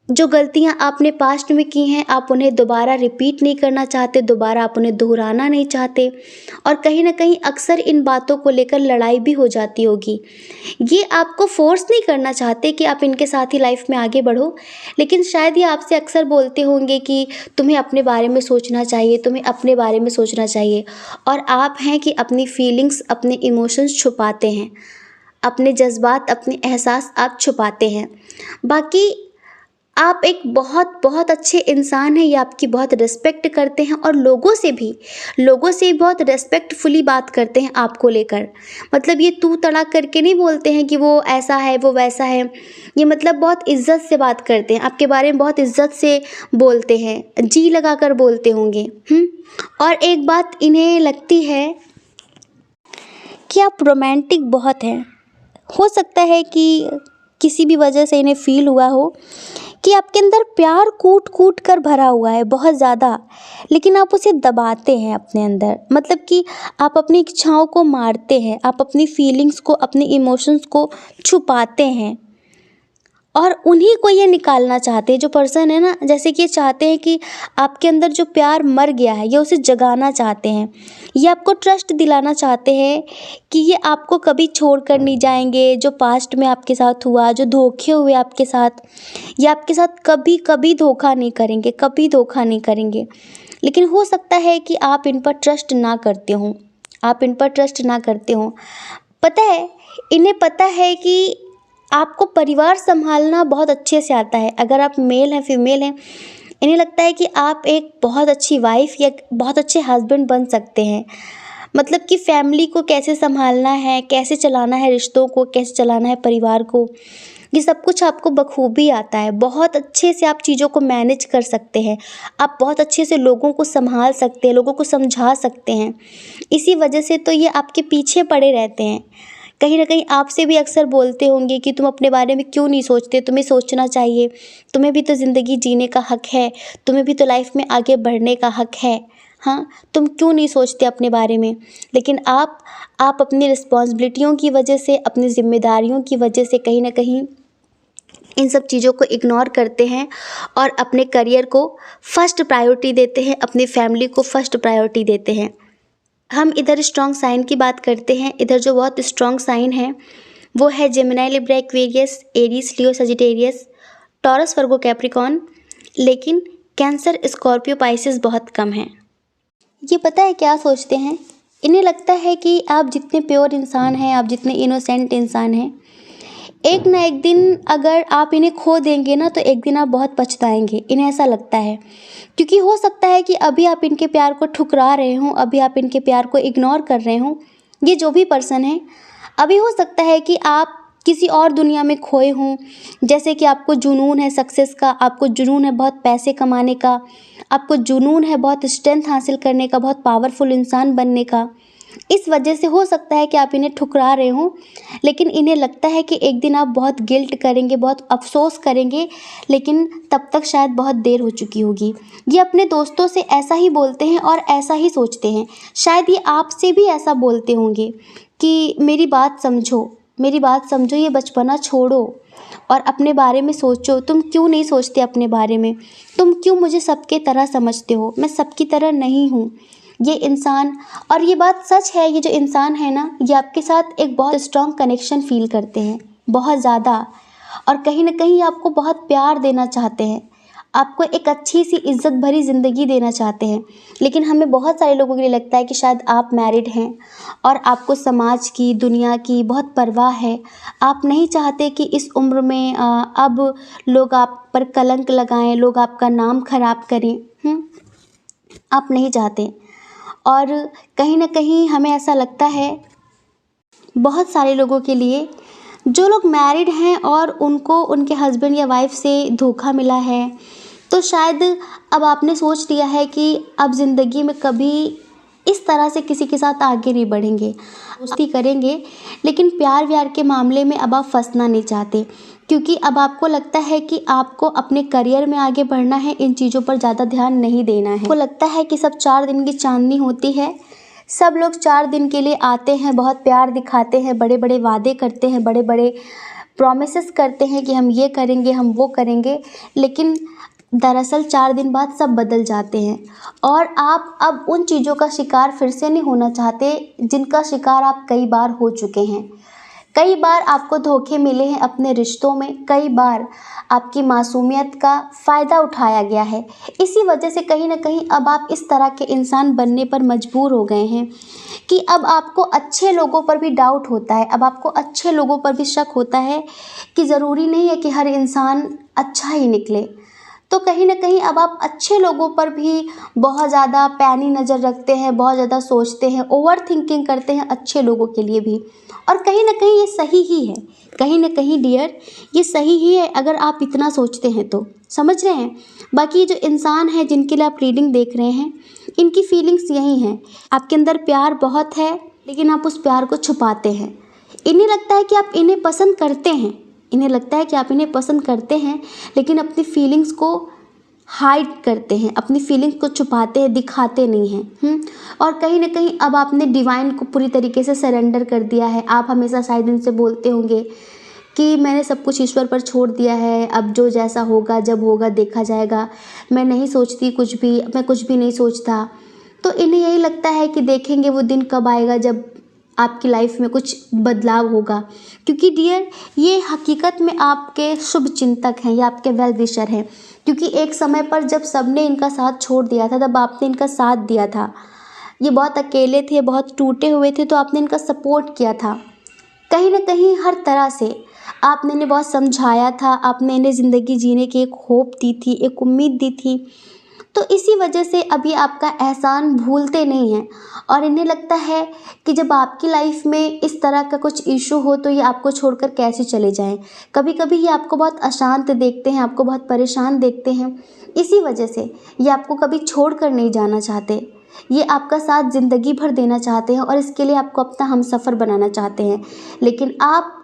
जो गलतियां आपने पास्ट में की हैं, आप उन्हें दोबारा रिपीट नहीं करना चाहते, दोबारा आप उन्हें दोहराना नहीं चाहते, और कहीं ना कहीं अक्सर इन बातों को लेकर लड़ाई भी हो जाती होगी। ये आपको फोर्स नहीं करना चाहते कि आप इनके साथ ही लाइफ में आगे बढ़ो, लेकिन शायद ये आपसे अक्सर बोलते होंगे कि तुम्हें अपने बारे में सोचना चाहिए, तुम्हें अपने बारे में सोचना चाहिए। और आप हैं कि अपनी फीलिंग्स, अपने इमोशंस छुपाते हैं, अपने जज्बात, अपने एहसास आप छुपाते हैं। बाकी आप एक बहुत बहुत अच्छे इंसान हैं, ये आपकी बहुत रिस्पेक्ट करते हैं और लोगों से बहुत रिस्पेक्टफुली बात करते हैं आपको लेकर। मतलब ये तू तड़ाक करके नहीं बोलते हैं कि वो ऐसा है, वो वैसा है। ये मतलब बहुत इज़्ज़त से बात करते हैं, आपके बारे में बहुत इज़्ज़त से बोलते हैं, जी लगा कर बोलते होंगे। और एक बात इन्हें लगती है कि आप रोमांटिक बहुत हैं। हो सकता है कि किसी भी वजह से इन्हें फ़ील हुआ हो कि आपके अंदर प्यार कूट कूट कर भरा हुआ है बहुत ज़्यादा, लेकिन आप उसे दबाते हैं अपने अंदर। मतलब कि आप अपनी इच्छाओं को मारते हैं, आप अपनी फीलिंग्स को, अपनी इमोशंस को छुपाते हैं और उन्हीं को ये निकालना चाहते हैं। जो पर्सन है ना, जैसे कि ये चाहते हैं कि आपके अंदर जो प्यार मर गया है ये उसे जगाना चाहते हैं। ये आपको ट्रस्ट दिलाना चाहते हैं कि ये आपको कभी छोड़ कर नहीं जाएंगे। जो पास्ट में आपके साथ हुआ, जो धोखे हुए आपके साथ, ये आपके साथ कभी कभी धोखा नहीं करेंगे, कभी धोखा नहीं करेंगे। लेकिन हो सकता है कि आप इन पर ट्रस्ट ना करते हो, आप इन पर ट्रस्ट ना करते हो। पता है, इन्हें पता है कि आपको परिवार संभालना बहुत अच्छे से आता है। अगर आप मेल हैं, फीमेल हैं, इन्हें लगता है कि आप एक बहुत अच्छी वाइफ़ या बहुत अच्छे हस्बैंड बन सकते हैं। मतलब कि फैमिली को कैसे संभालना है, कैसे चलाना है, रिश्तों को कैसे चलाना है, परिवार को, ये सब कुछ आपको बखूबी आता है। बहुत अच्छे से आप चीज़ों को मैनेज कर सकते हैं, आप बहुत अच्छे से लोगों को संभाल सकते हैं, लोगों को समझा सकते हैं। इसी वजह से तो ये आपके पीछे पड़े रहते हैं। कहीं ना कहीं आपसे भी अक्सर बोलते होंगे कि तुम अपने बारे में क्यों नहीं सोचते, तुम्हें सोचना चाहिए, तुम्हें भी तो ज़िंदगी जीने का हक़ है, तुम्हें भी तो लाइफ में आगे बढ़ने का हक़ है। हाँ, तुम क्यों नहीं सोचते अपने बारे में। लेकिन आप अपनी रिस्पॉन्सिबिलिटियों की वजह से, अपनी ज़िम्मेदारियों की वजह से कहीं ना कहीं इन सब चीज़ों को इग्नोर करते हैं और अपने करियर को फर्स्ट प्रायोरिटी देते हैं, अपनी फैमिली को फर्स्ट प्रायोरिटी देते हैं। हम इधर स्ट्रॉन्ग साइन की बात करते हैं। इधर जो बहुत स्ट्रॉन्ग साइन है वो है जेमिनी, लिब्रा, एक्वेरियस, एरीज, लियो, सजिटेरियस, टॉरस, वर्गो, कैप्रिकॉर्न। लेकिन कैंसर, स्कॉर्पियो, पाइसेस बहुत कम हैं। ये पता है क्या सोचते हैं? इन्हें लगता है कि आप जितने प्योर इंसान हैं, आप जितने इनोसेंट इंसान हैं, एक ना एक दिन अगर आप इन्हें खो देंगे ना तो एक दिन आप बहुत पछताएंगे। इन्हें ऐसा लगता है, क्योंकि हो सकता है कि अभी आप इनके प्यार को ठुकरा रहे हों, अभी आप इनके प्यार को इग्नोर कर रहे हों। ये जो भी पर्सन है, अभी हो सकता है कि आप किसी और दुनिया में खोए हों। जैसे कि आपको जुनून है सक्सेस का, आपको जुनून है बहुत पैसे कमाने का, आपको जुनून है बहुत स्ट्रेंथ हासिल करने का, बहुत पावरफुल इंसान बनने का। इस वजह से हो सकता है कि आप इन्हें ठुकरा रहे हों, लेकिन इन्हें लगता है कि एक दिन आप बहुत गिल्ट करेंगे, बहुत अफसोस करेंगे, लेकिन तब तक शायद बहुत देर हो चुकी होगी। ये अपने दोस्तों से ऐसा ही बोलते हैं और ऐसा ही सोचते हैं। शायद ये आपसे भी ऐसा बोलते होंगे कि मेरी बात समझो, मेरी बात समझो, ये बचपना छोड़ो और अपने बारे में सोचो। तुम क्यों नहीं सोचते अपने बारे में? तुम क्यों मुझे सबके तरह समझते हो? मैं सबकी तरह नहीं हूँ। ये इंसान, और ये बात सच है, ये जो इंसान है ना, ये आपके साथ एक बहुत स्ट्रॉन्ग कनेक्शन फील करते हैं, बहुत ज़्यादा। और कहीं ना कहीं आपको बहुत प्यार देना चाहते हैं, आपको एक अच्छी सी इज़्ज़त भरी ज़िंदगी देना चाहते हैं। लेकिन हमें बहुत सारे लोगों के लिए लगता है कि शायद आप मैरिड हैं और आपको समाज की, दुनिया की बहुत परवाह है। आप नहीं चाहते कि इस उम्र में अब लोग आप पर कलंक लगाएं, लोग आपका नाम खराब करें। आप नहीं चाहते। और कहीं ना कहीं हमें ऐसा लगता है, बहुत सारे लोगों के लिए, जो लोग मैरिड हैं और उनको उनके हस्बैंड या वाइफ से धोखा मिला है, तो शायद अब आपने सोच लिया है कि अब ज़िंदगी में कभी इस तरह से किसी के साथ आगे नहीं बढ़ेंगे, दोस्ती करेंगे, लेकिन प्यार व्यार के मामले में अब आप फंसना नहीं चाहते, क्योंकि अब आपको लगता है कि आपको अपने करियर में आगे बढ़ना है, इन चीज़ों पर ज़्यादा ध्यान नहीं देना है। आपको लगता है कि सब 4 दिन की चांदनी होती है, सब लोग 4 दिन के लिए आते हैं, बहुत प्यार दिखाते हैं, बड़े बड़े वादे करते हैं, बड़े बड़े प्रॉमिसेस करते हैं कि हम ये करेंगे, हम वो करेंगे, लेकिन दरअसल 4 दिन बाद सब बदल जाते हैं। और आप अब उन चीज़ों का शिकार फिर से नहीं होना चाहते जिनका शिकार आप कई बार हो चुके हैं। कई बार आपको धोखे मिले हैं अपने रिश्तों में, कई बार आपकी मासूमियत का फ़ायदा उठाया गया है। इसी वजह से कहीं ना कहीं अब आप इस तरह के इंसान बनने पर मजबूर हो गए हैं कि अब आपको अच्छे लोगों पर भी डाउट होता है, अब आपको अच्छे लोगों पर भी शक होता है कि ज़रूरी नहीं है कि हर इंसान अच्छा ही निकले। तो कहीं ना कहीं अब आप अच्छे लोगों पर भी बहुत ज़्यादा पैनी नज़र रखते हैं, बहुत ज़्यादा सोचते हैं, ओवर थिंकिंग करते हैं अच्छे लोगों के लिए भी। और कहीं ना कहीं ये सही ही है, कहीं ना कहीं डियर ये सही ही है, अगर आप इतना सोचते हैं तो। समझ रहे हैं? बाकी जो इंसान है जिनके लिए आप रीडिंग देख रहे हैं, इनकी फीलिंग्स यही हैं। आपके अंदर प्यार बहुत है, लेकिन आप उस प्यार को छुपाते हैं। इन्हें लगता है कि आप इन्हें पसंद करते हैं, इन्हें लगता है कि आप इन्हें पसंद करते हैं, लेकिन अपनी फीलिंग्स को हाइड करते हैं, अपनी फीलिंग्स को छुपाते हैं, दिखाते नहीं हैं। और कहीं ना कहीं अब आपने डिवाइन को पूरी तरीके से सरेंडर कर दिया है। आप हमेशा शायद इनसे बोलते होंगे कि मैंने सब कुछ ईश्वर पर छोड़ दिया है, अब जो जैसा होगा, जब होगा देखा जाएगा, मैं नहीं सोचती कुछ भी, मैं कुछ भी नहीं सोचता। तो इन्हें यही लगता है कि देखेंगे वो दिन कब आएगा जब आपकी लाइफ में कुछ बदलाव होगा। क्योंकि डियर ये हकीकत में आपके शुभ चिंतक हैं, या आपके वेल विशर हैं। क्योंकि एक समय पर जब सबने इनका साथ छोड़ दिया था, तब आपने इनका साथ दिया था। ये बहुत अकेले थे, बहुत टूटे हुए थे, तो आपने इनका सपोर्ट किया था। कहीं ना कहीं हर तरह से आपने इन्हें बहुत समझाया था, आपने इन्हें ज़िंदगी जीने की एक होप दी थी, एक उम्मीद दी थी। तो इसी वजह से अभी आपका एहसान भूलते नहीं हैं। और इन्हें लगता है कि जब आपकी लाइफ में इस तरह का कुछ इशू हो तो ये आपको छोड़कर कैसे चले जाएं। कभी कभी ये आपको बहुत अशांत देखते हैं, आपको बहुत परेशान देखते हैं। इसी वजह से ये आपको कभी छोड़ कर नहीं जाना चाहते। ये आपका साथ ज़िंदगी भर देना चाहते हैं और इसके लिए आपको अपना हमसफ़र बनाना चाहते हैं। लेकिन आप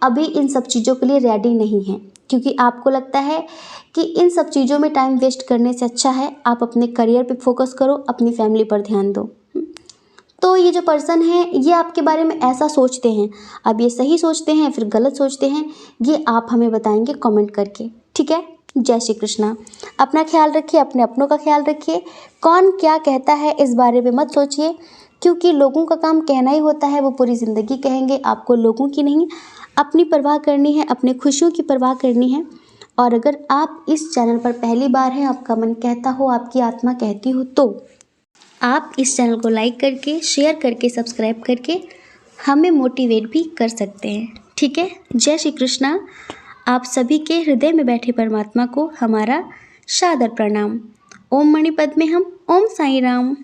अभी इन सब चीज़ों के लिए रेडी नहीं हैं, क्योंकि आपको लगता है कि इन सब चीज़ों में टाइम वेस्ट करने से अच्छा है आप अपने करियर पे फोकस करो, अपनी फैमिली पर ध्यान दो। तो ये जो पर्सन है ये आपके बारे में ऐसा सोचते हैं। अब ये सही सोचते हैं फिर गलत सोचते हैं, ये आप हमें बताएंगे कमेंट करके। ठीक है? जय श्री कृष्णा। अपना ख्याल रखिए, अपने अपनों का ख्याल रखिए। कौन क्या कहता है इस बारे में मत सोचिए, क्योंकि लोगों का काम कहना ही होता है, वो पूरी ज़िंदगी कहेंगे। आपको लोगों की नहीं, अपनी परवाह करनी है, अपनी खुशियों की परवाह करनी है। और अगर आप इस चैनल पर पहली बार हैं, आपका मन कहता हो, आपकी आत्मा कहती हो, तो आप इस चैनल को लाइक करके, शेयर करके, सब्सक्राइब करके हमें मोटिवेट भी कर सकते हैं। ठीक है। जय श्री कृष्णा। आप सभी के हृदय में बैठे परमात्मा को हमारा सादर प्रणाम। ओम मणिपद में हम ओम साईं राम।